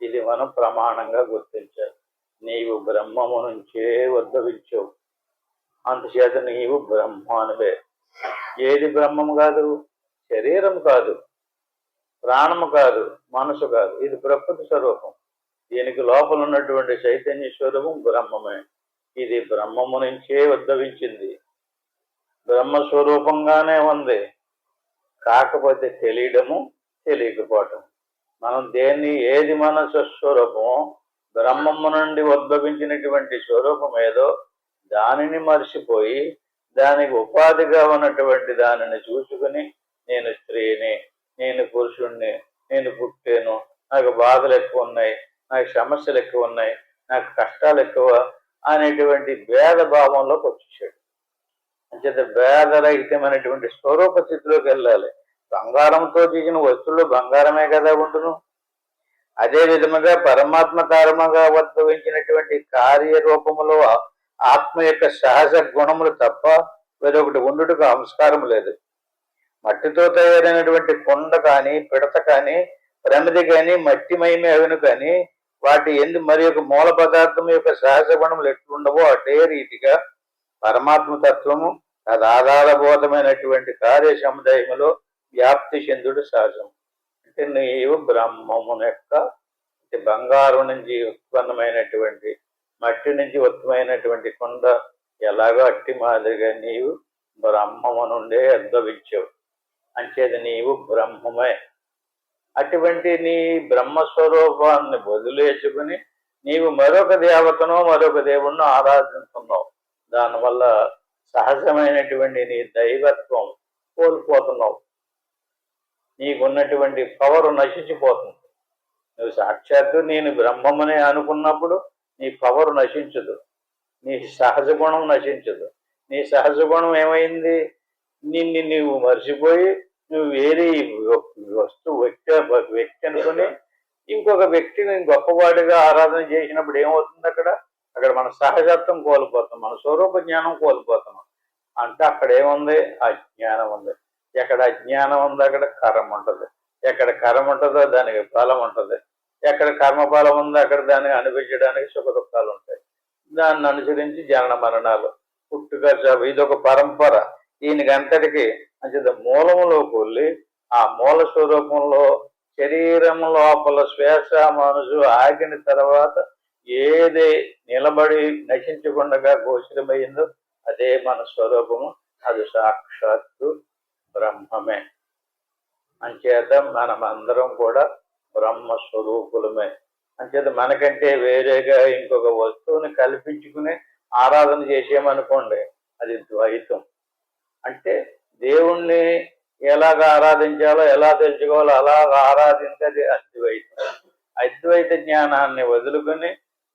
ఇది మనం ప్రమాణంగా గుర్తించాలి. నీవు బ్రహ్మము నుంచే ఉద్భవించావు, అందుచేత నీవు బ్రహ్మానువే. ఏది బ్రహ్మము కాదు? శరీరం కాదు, ప్రాణము కాదు, మనసు కాదు. ఇది ప్రకృతి స్వరూపం. దీనికి లోపల ఉన్నటువంటి చైతన్య స్వరూపం బ్రహ్మమే. ఇది బ్రహ్మము నుంచే ఉద్భవించింది, బ్రహ్మస్వరూపంగానే ఉంది. కాకపోతే తెలియడము, తెలియకపోవటం. మనం ఏది మన స్వస్వరూపమో, బ్రహ్మము నుండి ఉద్భవించినటువంటి స్వరూపం ఏదో దానిని మర్చిపోయి దానికి ఉపాధిగా ఉన్నటువంటి దానిని చూసుకుని నేను స్త్రీని, నేను పురుషుణ్ణి, నేను పుట్టాను, నాకు బాధలు ఎక్కువ ఉన్నాయి, నాకు సమస్యలు ఎక్కువ ఉన్నాయి, నాకు కష్టాలు ఎక్కువ అనేటువంటి భేద భావంలోకి వచ్చేసాడు. అంచేత భేదరహితమైనటువంటి స్వరూప స్థితిలోకి వెళ్ళాలి. బంగారంతో చేసిన వస్తువులు బంగారమే కదా ఉండును. అదే విధముగా పరమాత్మ కారణంగా ఉద్భవించినటువంటి కార్యరూపములో ఆత్మ యొక్క సహజ గుణములు తప్ప వేరొకటి ఉండుటకు ఆవిష్కారం లేదు. మట్టితో తయారైనటువంటి కొండ కానీ, పిడత కానీ, ప్రమిది కానీ మట్టిమయమే అవును కానీ వాటి ఎందు మరి యొక్క మూల పదార్థం యొక్క సహజ గుణములు ఎట్లుండవో అదే రీతిగా పరమాత్మ తత్వము తదాధారబోధమైనటువంటి కార్య సముదాయములో వ్యాప్తి చెందుడు సహజం. అంటే నీవు బ్రహ్మము యొక్క బంగారం నుంచి ఉత్పన్నమైనటువంటి, మట్టి నుంచి ఉత్పన్నమైనటువంటి కొండ ఎలాగో అట్టి మాదిరిగా నీవు బ్రహ్మము నుండే ఉద్భవించావు. అంచేది నీవు బ్రహ్మమే. అటువంటి నీ బ్రహ్మస్వరూపాన్ని వదిలేసుకుని నీవు మరొక దేవతనో మరొక దేవుణ్ణో ఆరాధిస్తున్నావు. దానివల్ల సహజమైనటువంటి నీ దైవత్వం కోల్పోతున్నావు. నీకున్నటువంటి పవర్ నశించిపోతుంది. నువ్వు సాక్షాత్తు నేను బ్రహ్మమనే అనుకున్నప్పుడు నీ పవర్ నశించదు, నీ సహజ గుణం నశించదు. నీ సహజ గుణం ఏమైంది? నిన్ను నీవు మర్చిపోయి నువ్వు వేరే వ్యక్తి అనుకుని ఇంకొక వ్యక్తిని గొప్పవాడిగా ఆరాధన చేసినప్పుడు ఏమవుతుంది? అక్కడ మన సహజత్వం కోల్పోతాం, మన స్వరూప జ్ఞానం కోల్పోతాం. అంటే అక్కడ ఏముంది? అజ్ఞానం ఉంది. ఎక్కడ అజ్ఞానం ఉంది అక్కడ కర్మ ఉంటుంది. ఎక్కడ కర్మ ఉంటుందో దానికి ఫలం ఉంటుంది. ఎక్కడ కర్మఫలం ఉందో అక్కడ దాన్ని అనిపించడానికి సుఖ దుఃఖాలు ఉంటాయి. దాన్ని అనుసరించి జనన మరణాలు, పుట్టుక, ఇదొక పరంపర. దీనికి అంతటికి అంచేత మూలములోకి వెళ్ళి ఆ మూల స్వరూపంలో శరీరం లోపల శ్వాస మనసు ఆగిన తర్వాత ఏది నిలబడి నశించకుండా గోచరమైందో అదే మన స్వరూపము. అది సాక్షాత్తు బ్రహ్మమే. అంచేత మనమందరం కూడా బ్రహ్మస్వరూపులమే. అంచేత మనకంటే వేరేగా ఇంకొక వస్తువుని కల్పించుకుని ఆరాధన చేసామనుకోండి, అది ద్వైతం. అంటే దేవుణ్ణి ఎలాగ ఆరాధించాలో, ఎలా తెలుసుకోవాలో అలాగ ఆరాధించేది అద్వైతం. అద్వైత జ్ఞానాన్ని వదులుకొని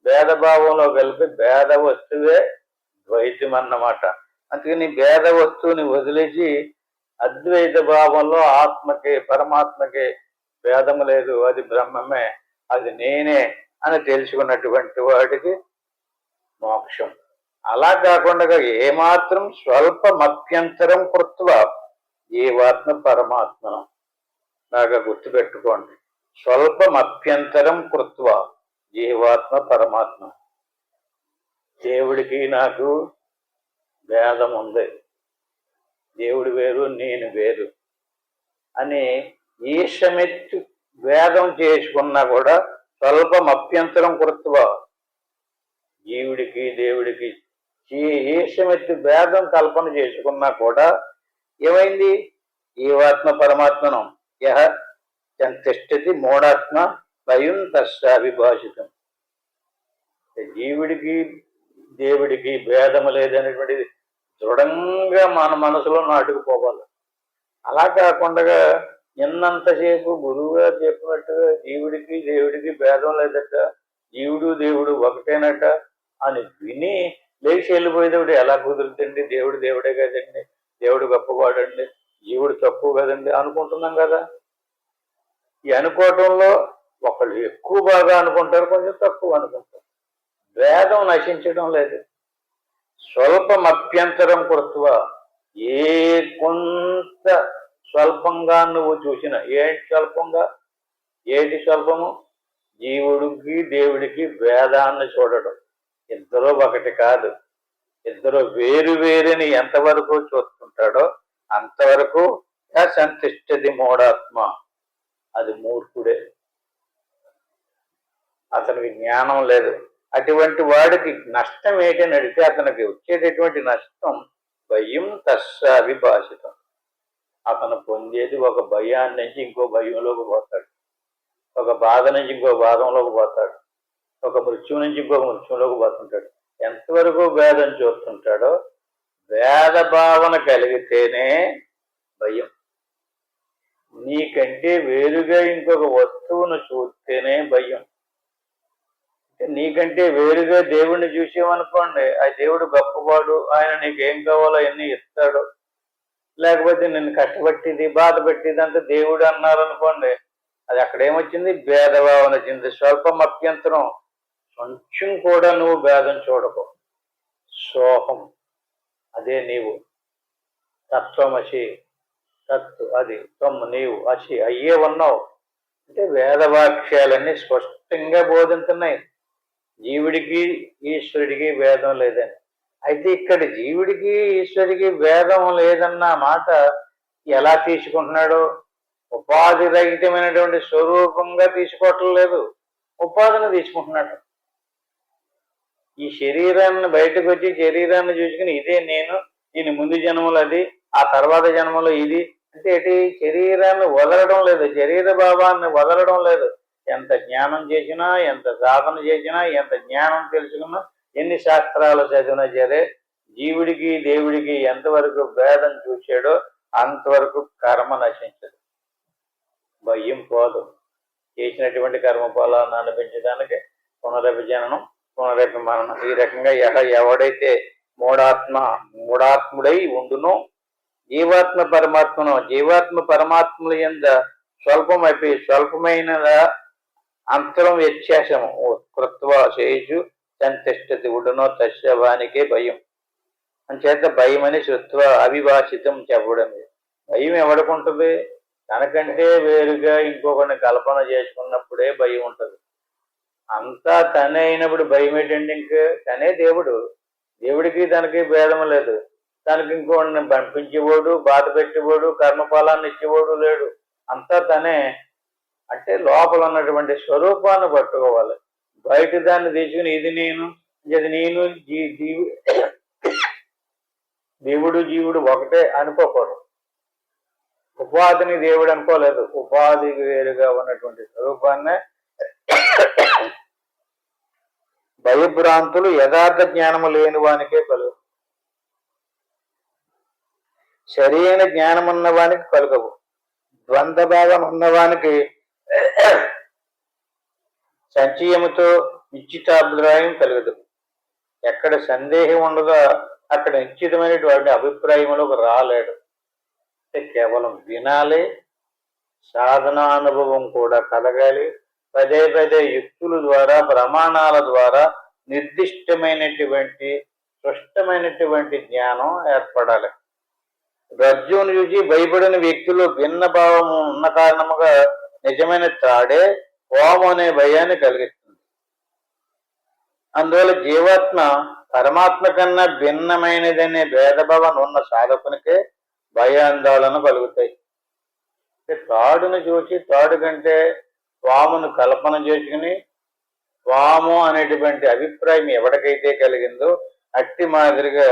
భేదభావంలో కలిపి భేద వస్తువే ద్వైతం అన్నమాట. అందుకని భేద వస్తువుని వదిలేసి అద్వైత భావంలో ఆత్మకి పరమాత్మకి భేదము లేదు, అది బ్రహ్మమే, అది నేనే అని తెలుసుకున్నటువంటి వాడికి మోక్షం. అలా కాకుండా ఏమాత్రం స్వల్పమభ్యంతరం కృత్వ జీవాత్మ పరమాత్మనం బాగా గుర్తుపెట్టుకోండి. స్వల్పమభ్యంతరం కృత్వ జీవాత్మ పరమాత్మ. దేవుడికి నాకు భేదం ఉంది, దేవుడు వేరు నేను వేరు అని ఈశమెత్తు భేదం చేసుకున్నా కూడా స్వల్పమభ్యంతరం కృత్వ జీవుడికి దేవుడికి ఈశమెత్తు భేదం కల్పన చేసుకున్నా కూడా ఏమైంది? జీవాత్మ పరమాత్మనం యహ సంతిష్టతి మూఢాత్మ భయం తస్సావిభాషితం. జీవుడికి దేవుడికి భేదము లేదనేటువంటిది దృఢంగా మన మనసులో నాటుకుపోవాలి. అలా కాకుండా నిన్నంతసేపు గురువు గారు చెప్పినట్టుగా జీవుడికి దేవుడికి భేదం లేదట, జీవుడు దేవుడు ఒకటేనట అని విని లేచి వెళ్ళిపోయేదేవుడు ఎలా కుదురుతండి? దేవుడు దేవుడే కదండి, దేవుడు గొప్పవాడండి, జీవుడు తక్కువ కదండి అనుకుంటున్నాం కదా. ఈ అనుకోవటంలో ఒకళ్ళు ఎక్కువ బాగా అనుకుంటారు, కొంచెం తక్కువ అనుకుంటారు. భేదం నశించడం లేదు. స్వల్పమభ్యంతరం కృత్వ, ఏ కొంత స్వల్పంగా నువ్వు చూసిన, ఏంటి స్వల్పంగా, ఏటి స్వల్పము? జీవుడికి దేవుడికి భేదాన్ని చూడడం. ఇద్దరు ఒకటి కాదు, ఇద్దరు వేరు వేరుని ఎంతవరకు చూస్తుంటాడో అంతవరకు సంతిష్టది మూఢాత్మ, అది మూర్ఖుడే, అతనికి జ్ఞానం లేదు. అటువంటి వాడికి నష్టం ఏంటని అడిగితే అతనికి వచ్చేటటువంటి నష్టం భయం తస్సావిభాషితం. అతను పొందేది ఒక భయాన్ని నుంచి ఇంకో భయంలోకి పోతాడు, ఒక బాధ నుంచి ఇంకో బాధంలోకి పోతాడు, ఒక మృత్యువు నుంచి ఇంకో మృత్యువులోకి పోతుంటాడు. ఎంతవరకు భేదం చూస్తుంటాడో, భేద భావన కలిగితేనే భయం. నీకంటే వేరుగా ఇంకొక వస్తువును చూస్తేనే భయం. నీకంటే వేరుగా దేవుణ్ణి చూసామనుకోండి, ఆ దేవుడు గొప్పవాడు, ఆయన నీకేం కావాలో అన్నీ ఇస్తాడు. లేకపోతే నిన్ను కష్టపెట్టిది బాధ పెట్టిది అంతా దేవుడు అన్నారనుకోండి, అది అక్కడేమొచ్చింది? భేదభావన వచ్చింది. స్వల్పం అభ్యంతరం, కొంచెం కూడా నువ్వు భేదం చూడకు. సోహం అదే నీవు, తత్వమసి తత్తు అది త్వము నీవు, అసి అయ్యే ఉన్నావు. అంటే వేదవాక్యాలన్నీ స్పష్టంగా బోధిస్తున్నాయి జీవుడికి ఈశ్వరుడికి భేదం లేదని. అయితే ఇక్కడ జీవుడికి ఈశ్వరుడికి భేదం లేదన్న మాట ఎలా తీసుకుంటున్నాడో, ఉపాధి రహితమైనటువంటి స్వరూపంగా తీసుకోవటం లేదు, ఉపాధిని తీసుకుంటున్నాడు. ఈ శరీరాన్ని బయటకు వచ్చి శరీరాన్ని చూసుకుని ఇదే నేను ముందు జన్మలో అది, ఆ తర్వాత జన్మలో ఇది అంటే ఏంటి? శరీరాన్ని వదలడం లేదు, శరీర భావాన్ని వదలడం లేదు. ఎంత జ్ఞానం చేసినా, ఎంత సాధన చేసినా, ఎంత జ్ఞానం తెలుసుకున్నా, ఎన్ని శాస్త్రాలు చదివినా సరే జీవుడికి దేవుడికి ఎంతవరకు భేదం చూశాడో అంతవరకు కర్మ నశించదు, భయం పోదు. చేసినటువంటి కర్మ ఫలాన్ని అనిపించడానికి పునరపి జననం పునరపి మరణం. ఈ రకంగా ఎవడైతే మూఢాత్ముడై ఉండునో జీవాత్మ పరమాత్మను, జీవాత్మ పరమాత్మల యంద స్వల్పమైపోయి స్వల్పమైన అంతరం వ్యత్యాసము కృత్వ చేయుచు సంతిష్టతి ఉండునో తస్య వానికే భయం. అంచేత భయం అని శృత్వ అవిభాషితం చెప్పడం. భయం ఎవడుకుంటుంది? తనకంటే వేరుగా ఇంకొకరిని కల్పన చేసుకున్నప్పుడే భయం ఉంటుంది. అంతా తనే అయినప్పుడు భయం ఏంటండి? ఇంక తనే దేవుడు, దేవుడికి తనకి భేదం లేదు. తనకి ఇంకోడిని పంపించేవాడు, బాధ పెట్టేవాడు, కర్మఫలాన్ని ఇచ్చేవాడు లేడు. అంతా తనే. అంటే లోపల ఉన్నటువంటి స్వరూపాన్ని పట్టుకోవాలి. బయట దాన్ని తెచ్చుకుని ఇది నేను, ఇది నేను, దేవుడు జీవుడు ఒకటే అనుకోకూడదు. ఉపాధిని దేవుడు అనుకోలేదు. ఉపాధికి వేరుగా ఉన్నటువంటి స్వరూపాన్నే భయభ్రాంతులు యథార్థ జ్ఞానము లేని వానికే కలుగు. సరైన జ్ఞానం ఉన్నవానికి కలుగవు. ద్వంద్వభావం ఉన్నవానికి సంచయముతో నిశ్చితాభిప్రాయం కలగదు. ఎక్కడ సందేహం ఉండదో అక్కడ నిశ్చితమైనటువంటి అభిప్రాయంలోకి రాలేడు. అంటే కేవలం వినాలి, సాధనానుభవం కూడా కలగాలి, పదే పదే యుక్తుల ద్వారా ప్రమాణాల ద్వారా నిర్దిష్టమైనటువంటి స్పష్టమైనటువంటి జ్ఞానం ఏర్పడాలి. రజ్జువును చూసి భయపడిన వ్యక్తులు భిన్న భావం ఉన్న కారణముగా నిజమైన తాడే ఓం అనే భయాన్ని కలిగిస్తుంది. అందువల్ల జీవాత్మ పరమాత్మ కన్నా భిన్నమైనదనే భేదభావం ఉన్న సాధకునికే భయాందోళన కలుగుతాయి. తాడును చూసి తాడు కంటే స్వామును కల్పన చేసుకుని స్వాము అనేటువంటి అభిప్రాయం ఎవరికైతే కలిగిందో అట్టి మాదిరిగా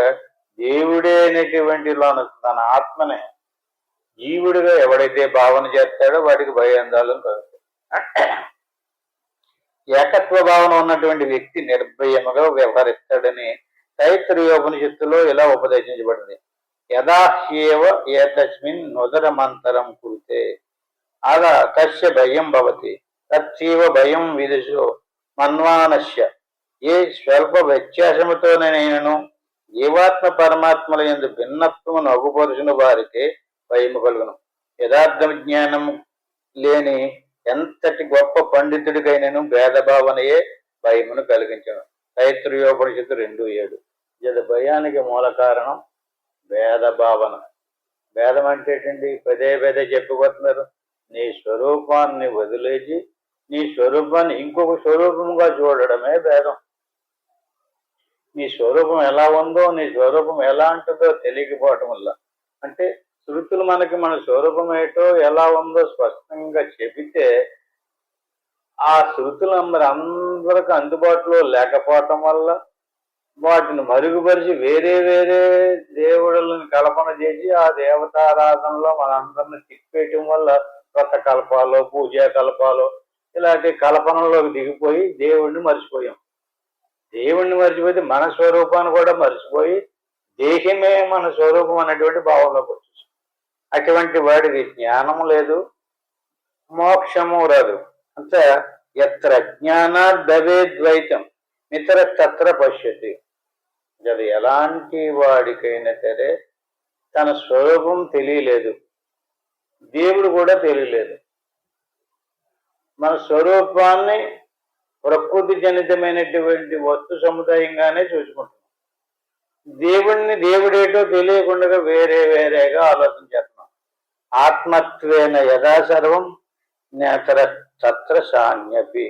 దేవుడే అనేటువంటి తన ఆత్మనే జీవుడిగా ఎవడైతే భావన చేస్తాడో వాడికి భయాందోళన కలుగుతాయి. ఏకత్వ భావన ఉన్నటువంటి వ్యక్తి నిర్భయముగా వ్యవహరిస్తాడని తైత్రయోపనిషత్తులో ఇలా ఉపదేశించబడింది. యదాహ్యేవ ఏతస్మిన్ నుదరమంతరం కురితే అలా తస్య భయం భవతి తత్సీవ భయం విదుషో మన్వానస్య. ఏ స్వల్ప వ్యత్యాసముతోనైనను జీవాత్మ పరమాత్మల యందు భిన్నత్వమును అగుపరుచిన వారికి భయము కలుగును. యథార్థ జ్ఞానము లేని ఎంతటి గొప్ప పండితుడికైనను భేదభావనయే భయమును కలిగించను. తైత్రయోపనిషత్తు 2:7. ఇది భయానికి మూల కారణం భేదభావన. భేదం అంటే ఏంటండి? పదే పదే చెప్పుకుంటున్నారు. నీ స్వరూపాన్ని వదిలేసి నీ స్వరూపాన్ని ఇంకొక స్వరూపముగా చూడడమే భేదం. నీ స్వరూపం ఎలా ఉందో, నీ స్వరూపం ఎలా ఉంటుందో తెలియకపోవటం వల్ల. అంటే శృతులు మనకి మన స్వరూపం ఏటో ఎలా ఉందో స్పష్టంగా చెబితే ఆ శృతులు మరి అందరికి అందుబాటులో లేకపోవటం వల్ల వాటిని మరుగుపరిచి వేరే వేరే దేవుళ్ళని కల్పన చేసి ఆ దేవతారాధనలో మనందరిని తిప్పేయటం వల్ల కొత్త కల్పాలు, పూజా కల్పాలు ఇలాంటి కల్పనలోకి దిగిపోయి దేవుణ్ణి మర్చిపోయాం. దేవుణ్ణి మర్చిపోతే మన స్వరూపాన్ని కూడా మర్చిపోయి దేహమే మన స్వరూపం అనేటువంటి భావంలోకి వచ్చేసి అటువంటి వాడికి జ్ఞానము లేదు, మోక్షము రాదు. అంతే ఎత్ర జ్ఞానాద్భవేద్వైతం ఇతర తత్ర పశ్యతి. అది ఎలాంటి వాడికైనా సరే తన స్వరూపం తెలియలేదు, దేవుడు కూడా తెలియలేదు. మన స్వరూపాన్ని ప్రకృతి జనితమైనటువంటి వస్తు సముదాయంగానే చూసుకుంటున్నాం. దేవుణ్ణి దేవుడేటో తెలియకుండా వేరే వేరేగా ఆలోచించేస్తున్నాం. ఆత్మత్వేన యథా సర్వం నేతర తత్ర సాన్యపి.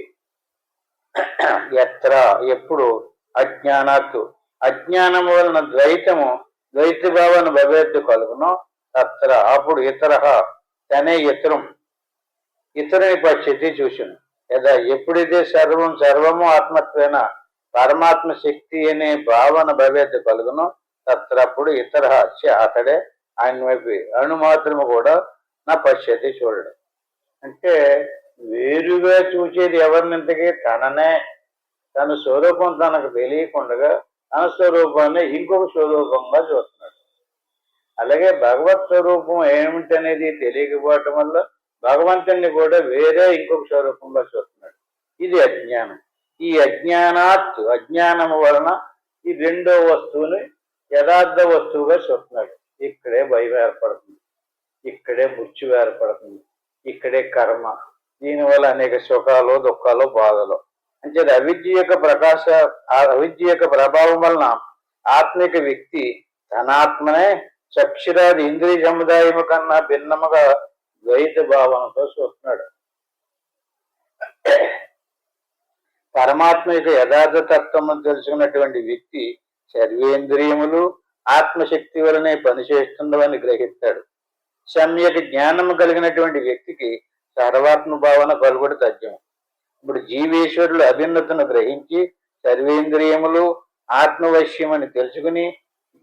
ఎత్ర ఎప్పుడు అజ్ఞానాత్తు అజ్ఞానము వలన ద్వైతము ద్వైత భావన భవేత్తు కలుగునో తత్ర అప్పుడు ఇతర తనే ఇతరం ఇతరుని పశ్చితి చూసును. యదా ఎప్పుడైతే సర్వము ఆత్మత్వేన పరమాత్మ శక్తి అనే భావన భవేత్తు కలుగునో తత్రప్పుడు ఇతర అతడే ఆయన వైపు అణు మాత్రము కూడా నా పశ్యతి చూడడం. అంటే వేరుగా చూసేది ఎవరినింతకీ తననే. తన స్వరూపం తనకు తెలియకుండా తన స్వరూపాన్ని ఇంకొక స్వరూపంగా చూస్తున్నాడు. అలాగే భగవత్ స్వరూపం ఏమిటనేది తెలియకపోవటం వల్ల భగవంతుణ్ణి కూడా వేరే ఇంకొక స్వరూపంగా చూస్తున్నాడు. ఇది అజ్ఞానం. ఈ అజ్ఞానము వలన ఈ రెండో వస్తువుని యథార్థ వస్తువుగా చూస్తున్నాడు. ఇక్కడే భయం ఏర్పడుతుంది, ఇక్కడే మృత్యు ఏర్పడుతుంది, ఇక్కడే కర్మ. దీనివల్ల అనేక సుఖాలు, దుఃఖాలు, బాధలు. అంటే అవిద్య యొక్క ప్రభావం వలన ఆత్మిక వ్యక్తి తన ఆత్మనే చక్షురాది ఇంద్రియ సముదాయము కన్నా భిన్నముగా ద్వైత భావనతో చూస్తున్నాడు. పరమాత్మ యొక్క యథార్థ తత్వము తెలుసుకున్నటువంటి వ్యక్తి సర్వేంద్రియములు ఆత్మశక్తి వలనే పనిచేస్తుండవని గ్రహిస్తాడు. సమ్యక్ జ్ఞానము కలిగినటువంటి వ్యక్తికి సర్వాత్మ భావన కలుగుడు తథ్యం. ఇప్పుడు జీవేశ్వరులు అభిన్నతను గ్రహించి సర్వేంద్రియములు ఆత్మవశ్యమని తెలుసుకుని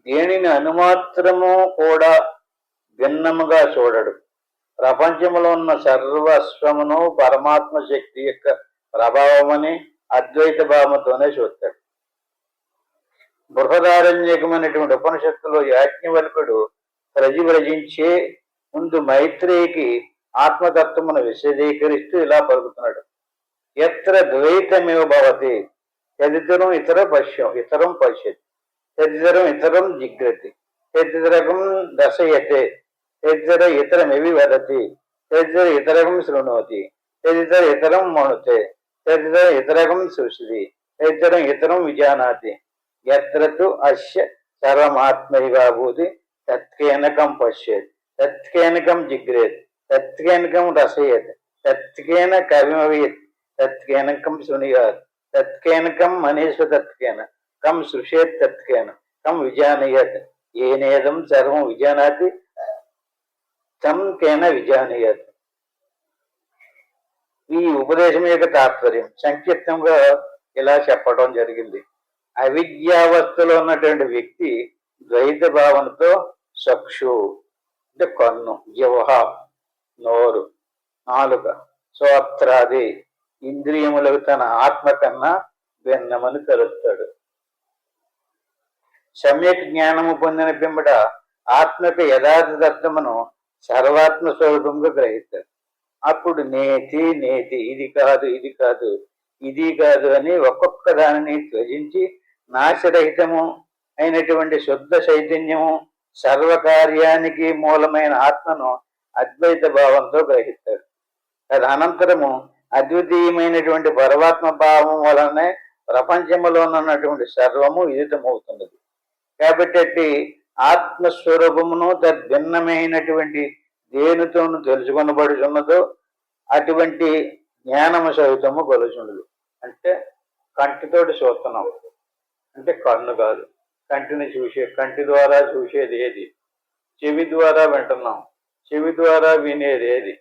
దేనిని అనుమాత్రము కూడా భిన్నముగా చూడడు. ప్రపంచంలో ఉన్న సర్వస్వమును పరమాత్మ శక్తి యొక్క ప్రభావమని అద్వైత భావంతోనే చూస్తాడు. బృహదారణ్యకమైనటువంటి ఉపనిషత్తులో యాజ్ఞవల్కుడు ప్రతివ్రజించే ముందు మైత్రేయికి ఆత్మతత్వమును విశదీకరిస్తూ ఇలా పలుకుతున్నాడు. ఎత్ర ద్వైతమేవ భవతి తదితరం ఇతరం పశ్యతి తదితరం ఇతరం జిగ్రతి తదితరకం దశయతే తదితర ఇతరమివి వదతి తదితర ఇతరకం శృణోతి తదితర ఇతరం మణుతే తదితర ఇతరకం సృష్టి తదితరం ఇతరం విజానాతి ఎత్ర తు అస్య సర్వమాత్మైవాభూతి తత్కేనకం పశ్యేత్ తత్కేనకం జిగ్రేత్ తత్కేనకం రసయేత్ తత్కేన కవిమవేత్ తత్కేనకం శృణుయాత్ తత్కేనకం మనీషు తత్కేన కం సృషేత్ తత్కేన కం విజానయత్ ఏనేదం సర్వం విజానాతి తం కేన విజానయత్. ఈ ఉపదేశం యొక్క తాత్పర్యం సంక్షిప్తంగా ఇలా చెప్పడం జరిగింది. అవిద్యావస్థలో ఉన్నటువంటి వ్యక్తి ద్వైత భావనతో చక్షు అంటే కన్ను, జిహ్వ నోరు, నాలుక, శ్రోత్రాది ఇంద్రియములకు తన ఆత్మ కన్నా భిన్నమని తలుస్తాడు. సమ్యక్ జ్ఞానము పొందిన పిమ్మట ఆత్మక యథార్థ తత్వమును సర్వాత్మ స్వరూపంగా గ్రహిస్తాడు. అప్పుడు నేతి ఇది కాదు ఇది కాదు అని ఒక్కొక్క దానిని త్యజించి నాశరహితము అయినటువంటి శుద్ధ చైతన్యము సర్వకార్యానికి మూలమైన ఆత్మను అద్వైత భావంతో గ్రహిస్తాడు. తదనంతరము అద్వితీయమైనటువంటి పరమాత్మ భావం వలనే ప్రపంచంలో ఉన్నటువంటి సర్వము విదితమవుతున్నది. కాబట్టి ఆత్మస్వరూపమును తద్భిన్నమైనటువంటి దేనితోను తెలుసుకొనబడుచున్నదో అటువంటి జ్ఞానము సహితము కొలుచుండదు. అంటే కంటితోటి చూస్తున్నాం అంటే కన్ను కాదు, కంటి ద్వారా చూసేది ఏది, చెవి ద్వారా వింటున్నాం, చెవి ద్వారా వినేది ఏది,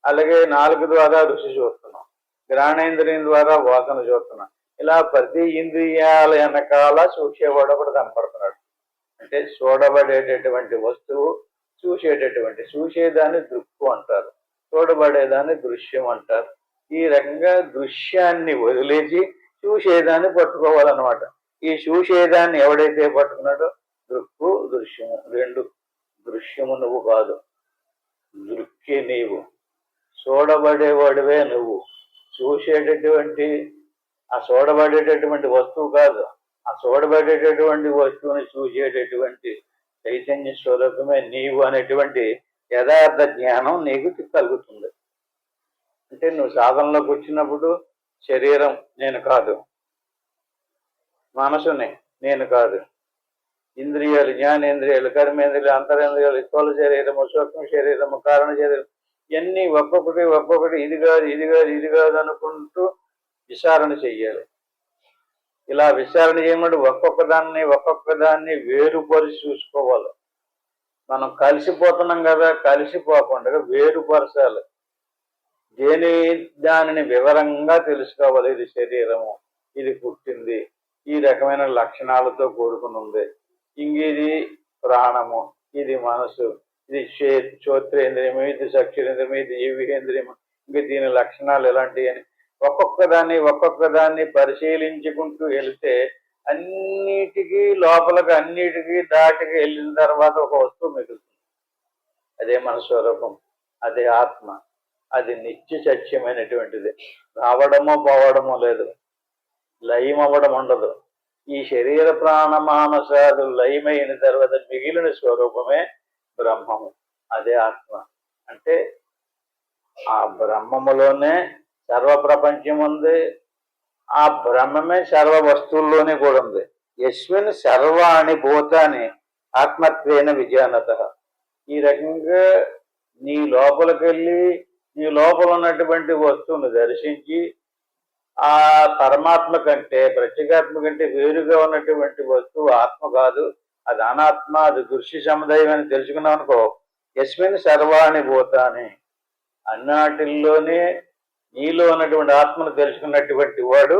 అలాగే నాలుగు ద్వారా రుచి చూస్తున్నాం, గ్రాణేంద్రియం ద్వారా వాసన చూస్తున్నాం. ఇలా ప్రతి ఇంద్రియాల వెనకాల చూసేవాడు ఒకటి కనపడుతున్నాడు. అంటే చూడబడేటటువంటి వస్తువు చూసేదాన్ని దృక్కు అంటారు, చూడబడేదాన్ని దృశ్యం అంటారు. ఈ రకంగా దృశ్యాన్ని వదిలేసి చూసేదాన్ని పట్టుకోవాలన్నమాట. ఈ చూసేదాన్ని ఎవడైతే పట్టుకున్నాడో దృక్కు దృశ్యము రెండు. దృశ్యము నువ్వు కాదు, దృక్కి నీవు, చూడబడేవాడివే నువ్వు. చూడబడేటటువంటి వస్తువు కాదు, ఆ చూడబడేటటువంటి వస్తువుని చూసేటటువంటి చైతన్య స్వరూపమే నీవు అనేటువంటి యథార్థ జ్ఞానం నీకు కలుగుతుంది. అంటే నువ్వు సాధనలోకి వచ్చినప్పుడు శరీరం నేను కాదు, మనసుని నేను కాదు, ఇంద్రియాలు, జ్ఞానేంద్రియాలు, కర్మేంద్రియాలు, అంతరేంద్రియాలు, స్థూల శరీరము, సూక్ష్మ శరీరము, కారణ శరీరం ఇవన్నీ ఒక్కొక్కటి ఇది కాదు అనుకుంటూ విచారణ చెయ్యాలి. ఇలా విచారణ చేయమంటే ఒక్కొక్క దాన్ని వేరుపరిచి చూసుకోవాలి. మనం కలిసిపోతున్నాం కదా, కలిసిపోకుండా వేరుపరచాలి. దానిని వివరంగా తెలుసుకోవాలి. ఇది శరీరము, ఇది పుట్టింది, ఈ రకమైన లక్షణాలతో కూడుకుని ఉంది, ఇంగిది ప్రాణము, ఇది మనసు, ఇది శ్రోత్రేంద్రియము, ఇది చక్షురేంద్రియము, ఇది జీవేంద్రియము, ఇంక దీని లక్షణాలు ఎలాంటివి అని ఒక్కొక్క దాన్ని పరిశీలించుకుంటూ వెళితే అన్నిటికీ దాటికి వెళ్ళిన తర్వాత ఒక వస్తువు మిగులుతుంది. అదే మన స్వరూపం, అదే ఆత్మ. అది నిత్య సత్యమైనటువంటిది. రావడమో పోవడమో లేదు, లయం అవ్వడం ఉండదు. ఈ శరీర ప్రాణ మానసాలు లయమైన తర్వాత మిగిలిన స్వరూపమే బ్రహ్మము, అదే ఆత్మ. అంటే ఆ బ్రహ్మములోనే సర్వ ప్రపంచం ఉంది, ఆ బ్రహ్మమే సర్వ వస్తువుల్లోనే కూడా ఉంది. యస్మిన్ సర్వాణి భూతాన్ని ఆత్మత్వేన విజానత. ఈ రకంగా నీ లోపలికెళ్ళి నీ లోపల ఉన్నటువంటి వస్తువును దర్శించి ఆ పరమాత్మ కంటే ప్రత్యేగాత్మ కంటే వేరుగా ఉన్నటువంటి వస్తువు ఆత్మ కాదు, అది అనాత్మ, అది దృశ్య సముదాయం అని తెలుసుకున్నాం అనుకో. యస్మిన్ సర్వాణి భూతాన్ని, అన్నాటిల్లోనే నీలో ఉన్నటువంటి ఆత్మను తెలుసుకున్నటువంటి వాడు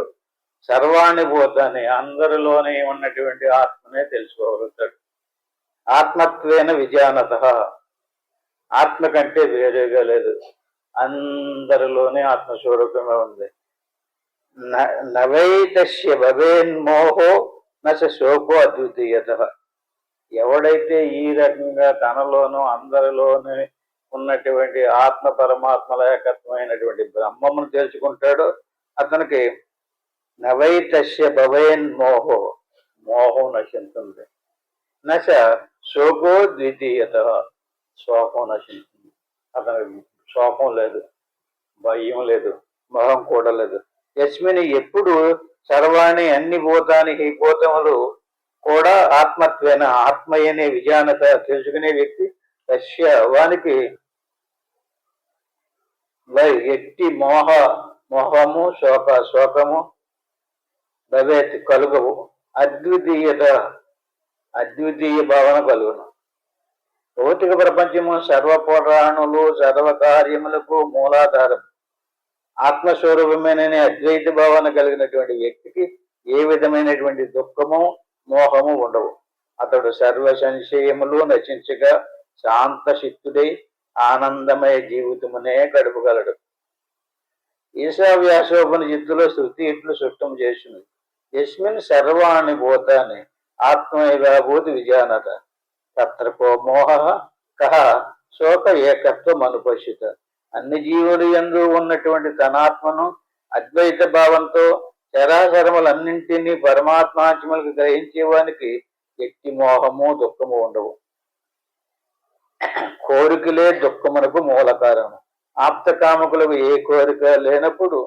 సర్వాణిభూతాన్ని అందరిలోనే ఉన్నటువంటి ఆత్మనే తెలుసుకోగలుగుతాడు. ఆత్మత్వేన విజానత, ఆత్మ కంటే వేరేగా లేదు, అందరిలోనే ఆత్మస్వరూపమే ఉంది. నవైతస్య భవేన్మోహో నశ శోకో అద్వితీయత. ఎవడైతే ఈ రకంగా తనలోనూ అందరిలోనూ ఉన్నటువంటి ఆత్మ పరమాత్మల ఏకత్వమైనటువంటి బ్రహ్మమును తెలుసుకుంటాడో అతనికి నవైతస్య భవేన్మోహో, మోహం నశింతుంది. నశ శోకో ద్వితీయత, శోకం నశించింది. అతనికి శోకం లేదు, భయం లేదు, మోహం కూడా లేదు. యస్మిని ఎప్పుడు సర్వాణి అన్ని భూతానికి భూతములు కూడా ఆత్మత్వేన, ఆత్మయనే విజానత తెలుసుకునే వ్యక్తి తస్య వానికి ఎట్టి మోహము శోకము భవేత్ కలుగవు. అద్వితీయత, అద్వితీయ భావన కలుగును. భౌతిక ప్రపంచము సర్వపురాణులు సర్వకార్యములకు మూలాధారం. ఆత్మస్వరూపమైన అద్వైత భావన కలిగినటువంటి వ్యక్తికి ఏ విధమైనటువంటి దుఃఖము మోహము ఉండవు. అతడు సర్వ సంశయములు నశించగా శాంతశిత్తుడై ఆనందమయ జీవితమునే గడపగలడు. ఈశావ్యాసోపనిషత్తులో శృతి ఇట్లు స్పష్టం చేసినది. యస్మిన్ సర్వాణి భూతాన్ని ఆత్మైవాభూతి విజానత తత్రకో మోహ కహ శోక ఏకత్వం అనుపశిత. అన్ని జీవులు యందు ఉన్నటువంటి తనాత్మను అద్వైత భావంతో చరాచరములన్నింటినీ పరమాత్మాత్మలకు గ్రహించేవానికి ఎట్టి మోహము దుఃఖము ఉండవు. కోరికలే దుఃఖమునకు మూల కారణం. ఆప్తకామకులకు ఏ కోరిక లేనప్పుడు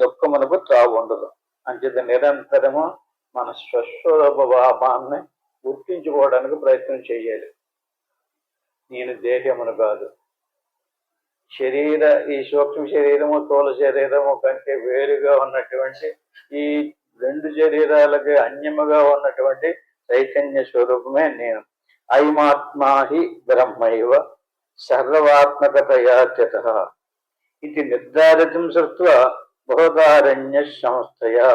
దుఃఖమునకు త్రావు ఉండదు. అంచేత నిరంతరము మన స్వస్వరూప భావాన్ని గుర్తించుకోవడానికి ప్రయత్నం చేయాలి. నేను దేహమును కాదు, ఈ సూక్ష్మ శరీరము స్థూల శరీరము కంటే వేరుగా ఉన్నటువంటి ఈ రెండు శరీరాలకి అన్యముగా ఉన్నటువంటి చైతన్య స్వరూపమే నేను. అయమాత్మాహి బ్రహ్మైవ సర్వాత్మకతయా స్థితః ఇది నిర్ధారితం శ్రుత్వా బృహదారణ్య సంస్థయా.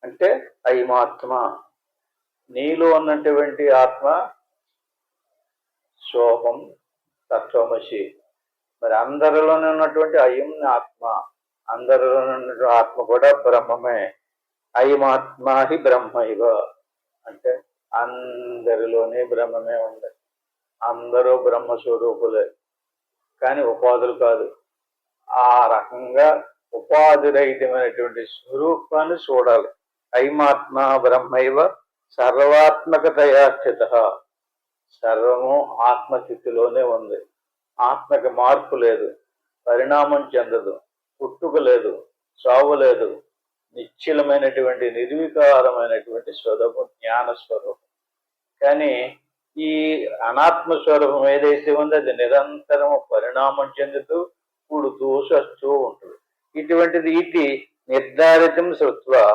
అంటే అయమాత్మ, నీలో ఉన్నటువంటి ఆత్మ సోహం తత్వమసి. మరి అందరిలోనే ఉన్నటువంటి అయం ఆత్మ, అందరిలోనే ఉన్నటువంటి ఆత్మ కూడా బ్రహ్మమే. అయమాత్మాహి బ్రహ్మైవ అంటే అందరిలోనే బ్రహ్మమే ఉంది. అందరూ బ్రహ్మస్వరూపులే, కానీ ఉపాధులు కాదు. ఆ రకంగా ఉపాధి రహితమైనటువంటి స్వరూపాన్ని చూడాలి. అయమాత్మ బ్రహ్మైవ సర్వాత్మకతయా స్థితః. సర్వము ఆత్మస్థితిలోనే ఉంది. ఆత్మకి మార్పు లేదు, పరిణామం చెందదు, పుట్టుక లేదు, చావు లేదు. నిశ్చలమైనటువంటి నిర్వికారమైనటువంటి స్వరూపం జ్ఞాన స్వరూపం. కానీ ఈ అనాత్మ స్వరూపం ఏదైతే ఉందో అది నిరంతరము పరిణామం చెందుతూ పుడుతూ చస్తూ ఉంటుంది. ఇటువంటిది ఇది నిర్ధారితం శ్రుత్వా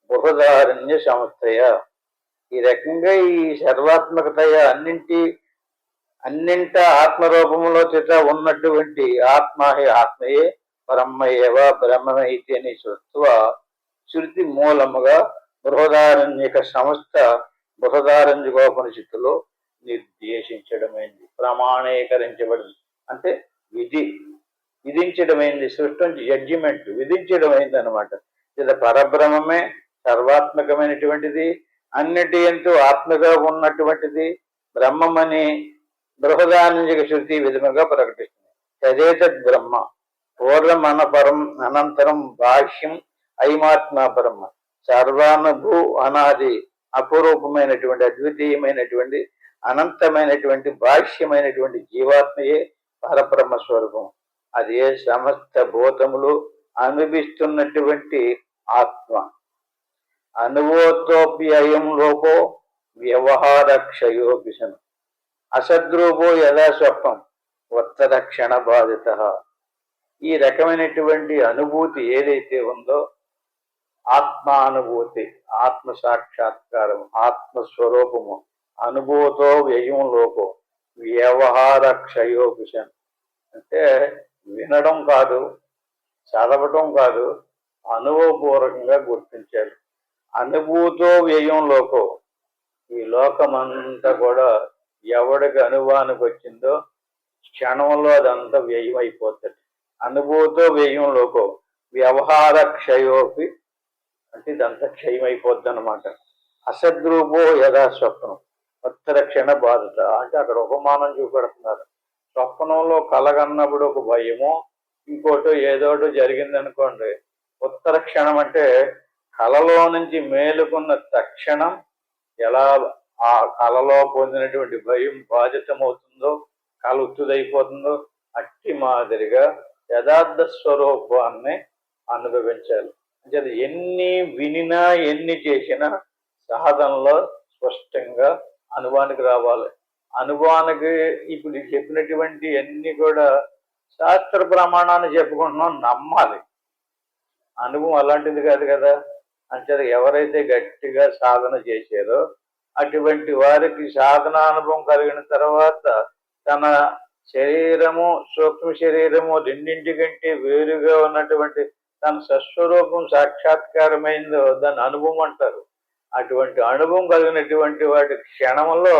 బృహదారణ్య సంస్థయ. ఈ రకంగా ఈ సర్వాత్మకతయ అన్నింట ఆత్మరూపంలో చేత ఉన్నటువంటి ఆత్మయే బ్రహ్మయేవ బ్రహ్మమైతే అని శ్రుత్వా శృతి మూలముగా బృహదారణ్యక సంస్థ బృహదారణ్యకోపనిషత్తులో నిర్దేశించడమైంది, ప్రమాణీకరించబడింది. అంటే విధించడమైంది. సృష్టి జడ్జిమెంట్ విధించడమైంది అనమాట. ఇది పరబ్రహ్మమే సర్వాత్మకమైనటువంటిది, అన్నిటి ఎంతో ఆత్మగా ఉన్నటువంటిది బ్రహ్మమని బృహదారణ్యక శృతి విధముగా ప్రకటిస్తుంది. తదేతద్ బ్రహ్మ పూర్వం అనపరం అనంతరం భాష్యం అయమాత్మ బ్రహ్మ. సర్వానుభూ అనాది అపురూపమైనటువంటి అద్వితీయమైనటువంటి అనంతమైనటువంటి భాష్యమైనటువంటి జీవాత్మయే పరబ్రహ్మ స్వరూపం. అదే సమస్త భూతములు అనుభవిస్తున్నటువంటి ఆత్మ. అనుభూతోప్యయం లోపో వ్యవహారక్షయోపిసను అసద్రూపో యథా స్వప్నం ఉత్తరక్షణ బాధిత. ఈ రకమైనటువంటి అనుభూతి ఏదైతే ఉందో ఆత్మానుభూతి, ఆత్మ సాక్షాత్కారం, ఆత్మస్వరూపము, అనుభూతో వ్యయం లోపో వ్యవహార క్షయోపిషన్ అంటే వినడం కాదు, చదవటం కాదు, అనుభవపూర్వకంగా గుర్తించాలి. అనుభూతో వ్యయం లోకం. ఈ లోకమంతా కూడా ఎవడికి అనుభవానికి వచ్చిందో క్షణంలో అదంతా వ్యయం అయిపోతుంది. అనుభూతో వ్యయం లోకం. వ్యవహార క్షయోపి అంటే ఇదంతా క్షయం అయిపోద్ది అనమాట. అసద్రూపో యథా స్వప్నం ఉత్తర క్షణ బాధత అంటే అక్కడ ఉపమానం చూపెడుతున్నారు. స్వప్నంలో కలగన్నప్పుడు ఒక భయము, ఇంకోటో ఏదోటో జరిగిందనుకోండి. ఉత్తర క్షణం అంటే కలలో నుంచి మేలుకున్న తక్షణం ఎలా ఆ కలలో పొందినటువంటి భయం బాధితమవుతుందో, కళ ఉత్తుదైపోతుందో అట్టి మాదిరిగా యథార్థ స్వరూపాన్ని అనుభవించాలి. అంటే ఎన్ని వినినా ఎన్ని చేసినా సాధనలో స్పష్టంగా అనుభవానికి రావాలి. అనుభవానికి ఇప్పుడు చెప్పినటువంటి అన్ని కూడా శాస్త్ర ప్రమాణాన్ని చెప్పుకుంటున్నాం, నమ్మాలి. అనుభవం అలాంటిది కాదు కదా. అంటే ఎవరైతే గట్టిగా సాధన చేశారో అటువంటి వారికి సాధనానుభవం కలిగిన తర్వాత తన శరీరము సూక్ష్మ శరీరము రెండింటికంటే వేరుగా ఉన్నటువంటి తన స్వస్వరూపం సాక్షాత్కారమైందో దాన్ని అనుభవం అంటారు. అటువంటి అనుభవం కలిగినటువంటి వాటి క్షణంలో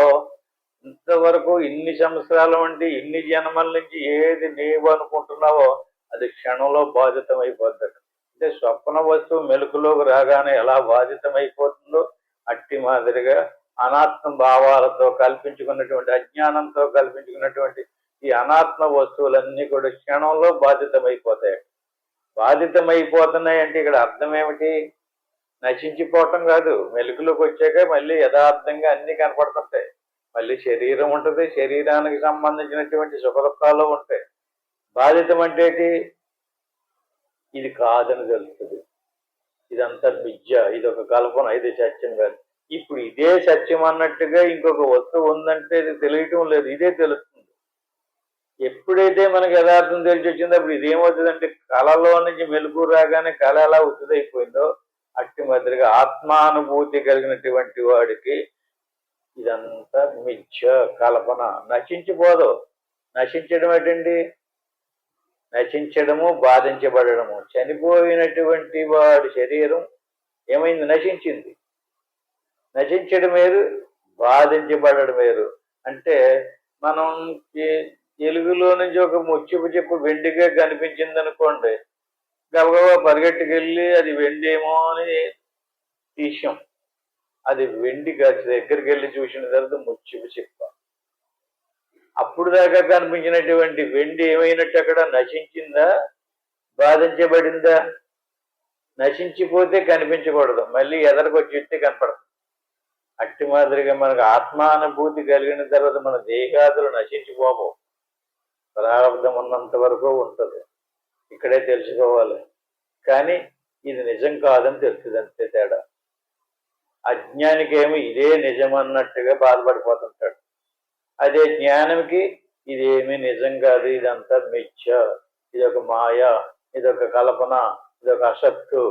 ఇంతవరకు ఇన్ని సంవత్సరాల వంటి ఇన్ని జన్మల నుంచి ఏది నీవు అనుకుంటున్నావో అది క్షణంలో బాధితమైపోద్ది. అంటే స్వప్న వస్తువు మెలకులోకి రాగానే ఎలా బాధితమైపోతుందో అట్టి మాదిరిగా అనాత్మ భావాలతో కల్పించుకున్నటువంటి అజ్ఞానంతో కల్పించుకున్నటువంటి ఈ అనాత్మ వస్తువులన్నీ కూడా క్షణంలో బాధితమైపోతాయి. బాధితమైపోతున్నాయి అంటే ఇక్కడ అర్థం ఏమిటి? నశించిపోవటం కాదు. మెలుగులోకి వచ్చాక మళ్ళీ యథార్థంగా అన్ని కనపడుతుంటాయి. మళ్ళీ శరీరం ఉంటుంది, శరీరానికి సంబంధించినటువంటి సుఖ దుఃఖాలు ఉంటాయి. బాధితం అంటే ఇది కాదని తెలుస్తుంది. ఇదంతా మిథ్య, ఇది ఒక కల్పన, ఇది సత్యం కాదు. ఇప్పుడు ఇదే సత్యం అన్నట్టుగా ఇంకొక వస్తువు ఉందంటే ఇది తెలియటం లేదు, ఇదే తెలుస్తుంది. ఎప్పుడైతే మనకి యథార్థం తెలిసి వచ్చిందో అప్పుడు ఇదేమవుతుందంటే కళలో నుంచి మెలుగు రాగానే కళ ఎలా ఉత్తుదైపోయిందో అట్టి మాదిరిగా ఆత్మానుభూతి కలిగినటువంటి వాడికి ఇదంతా మిథ్య, కల్పన, నశించిపోదు. నశించడం ఏంటండి? నశించడము, బాధించబడము. చనిపోయినటువంటి వాడి శరీరం ఏమైంది? నశించింది. నశించడం వేరు, బాధించబడడం వేరు. అంటే మనం ఎలుగులో నుంచి ఒక ముచ్చిపు చెప్పు వెండిగా కనిపించింది అనుకోండి, గబగబా పరిగెట్టుకెళ్ళి అది వెండి ఏమో అని తీసాం. అది వెండి దగ్గరికి వెళ్ళి చూసిన తర్వాత ముచ్చిపు చెప్ప. అప్పుడు దాకా కనిపించినటువంటి వెండి ఏమైనట్టు అక్కడ నశించిందా, బాధించబడిందా? నశించిపోతే కనిపించకూడదు, మళ్ళీ ఎదరికొచ్చి కనపడదు. అట్టి మాదిరిగా మనకు ఆత్మానుభూతి కలిగిన తర్వాత మన దేహాదులు నశించిపోవు. ప్రారంభం ఉన్నంత వరకు ఉంటుంది. ఇక్కడే తెలుసుకోవాలి. కానీ ఇది నిజం కాదని తెలుస్తుంది, అంతే తేడా. అజ్ఞానికి ఏమి ఇదే నిజం అన్నట్టుగా బాధపడిపోతుంటాడు. అదే జ్ఞానంకి ఇదేమి నిజం కాదు, ఇదంతా మిథ్య, ఇదొక మాయ, ఇదొక కల్పన, ఇదొక అసత్తు,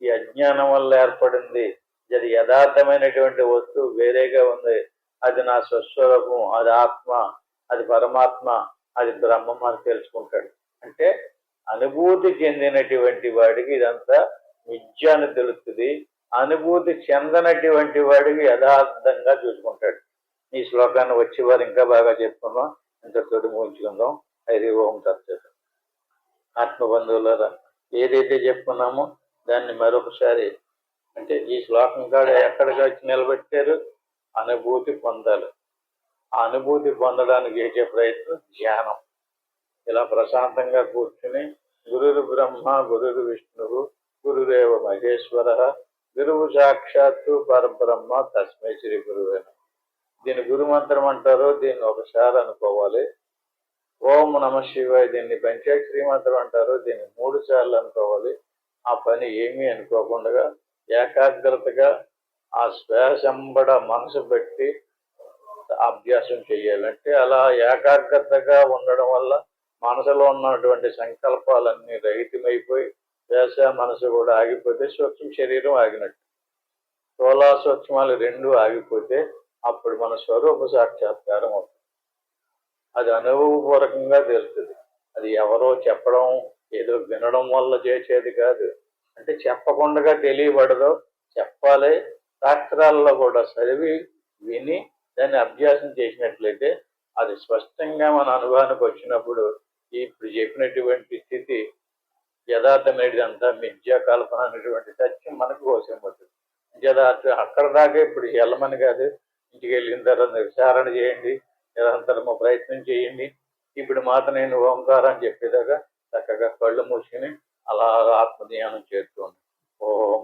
ఈ అజ్ఞానం వల్ల ఏర్పడింది, అది యథార్థమైనటువంటి వస్తువు వేరేగా ఉంది, అది నా స్వస్వరూపం, అది ఆత్మ, అది పరమాత్మ, అది బ్రహ్మం అని తెలుసుకుంటాడు. అంటే అనుభూతి చెందినటువంటి వాడికి ఇదంతా మిథ్య అని తెలుస్తుంది. అనుభూతి చెందనటువంటి వాడికి యథార్థంగా చూసుకుంటాడు. ఈ శ్లోకాన్ని వచ్చేవారు ఇంకా బాగా చెప్పుకుందాం. ఇంతటితోటి ముగించుకుందాం. హరి ఓం తత్సత్. ఆత్మబంధువులారా, ఏదైతే చెప్పుకున్నామో దాన్ని మరొకసారి, అంటే ఈ శ్లోకం కాడ ఎక్కడికి వచ్చి నిలబెట్టారు? అనుభూతి పొందాలి. ఆ అనుభూతి పొందడానికి చేసే ప్రయత్నం ధ్యానం. ఇలా ప్రశాంతంగా కూర్చుని గురురు బ్రహ్మ గురురు విష్ణువు గురురేవ మహేశ్వర గురువు సాక్షాత్తు పరబ్రహ్మ తస్మై శ్రీ గురువే నమః. దీని గురుమంత్రం అంటారు. దీన్ని ఒకసారి అనుకోవాలి. ఓం నమ శివాయ. దీన్ని పంచాక్షరి మంత్రం అంటారు. దీన్ని 3 సార్లు అనుకోవాలి. ఆ పని ఏమీ అనుకోకుండా ఏకాగ్రతగా ఆ శ్వాసంబడ మనసు పెట్టి అభ్యాసం చేయాలంటే అలా ఏకాగ్రతగా ఉండడం వల్ల మనసులో ఉన్నటువంటి సంకల్పాలన్నీ రహితమైపోయి శ్వాస మనసు కూడా ఆగిపోతే సూక్ష్మ శరీరం ఆగినట్టు. స్థూల సూక్ష్మాలు 2 ఆగిపోతే అప్పుడు మన స్వరూప సాక్షాత్కారం అవుతుంది. అది అనుభవపూర్వకంగా తెలుస్తుంది. అది ఎవరో చెప్పడం, ఏదో వినడం వల్ల చేసేది కాదు. అంటే చెప్పకుండా తెలియబడదు. చెప్పాలి. శాస్త్రాల్లో కూడా చదివి, విని, దాన్ని అభ్యాసం చేసినట్లయితే అది స్పష్టంగా మన అనుభవానికి వచ్చినప్పుడు ఇప్పుడు చెప్పినటువంటి స్థితి యథార్థమైనదంతా మిథ్యా కల్పన అనేటువంటి సత్యం మనకు గోచరమవుతుంది. అక్కడ దాకా ఇప్పుడు వెళ్ళమని కాదు, ఇంటికి వెళ్ళిన తర్వాత విచారణ చేయండి, నిరంతరము ప్రయత్నం చేయండి. ఇప్పుడు మాత్రం నేను ఓంకారం చెప్పేదాకా చక్కగా కళ్ళు మూసుకుని అలా ఆత్మధ్యానం చేస్తూ ఉంటాను. ఓం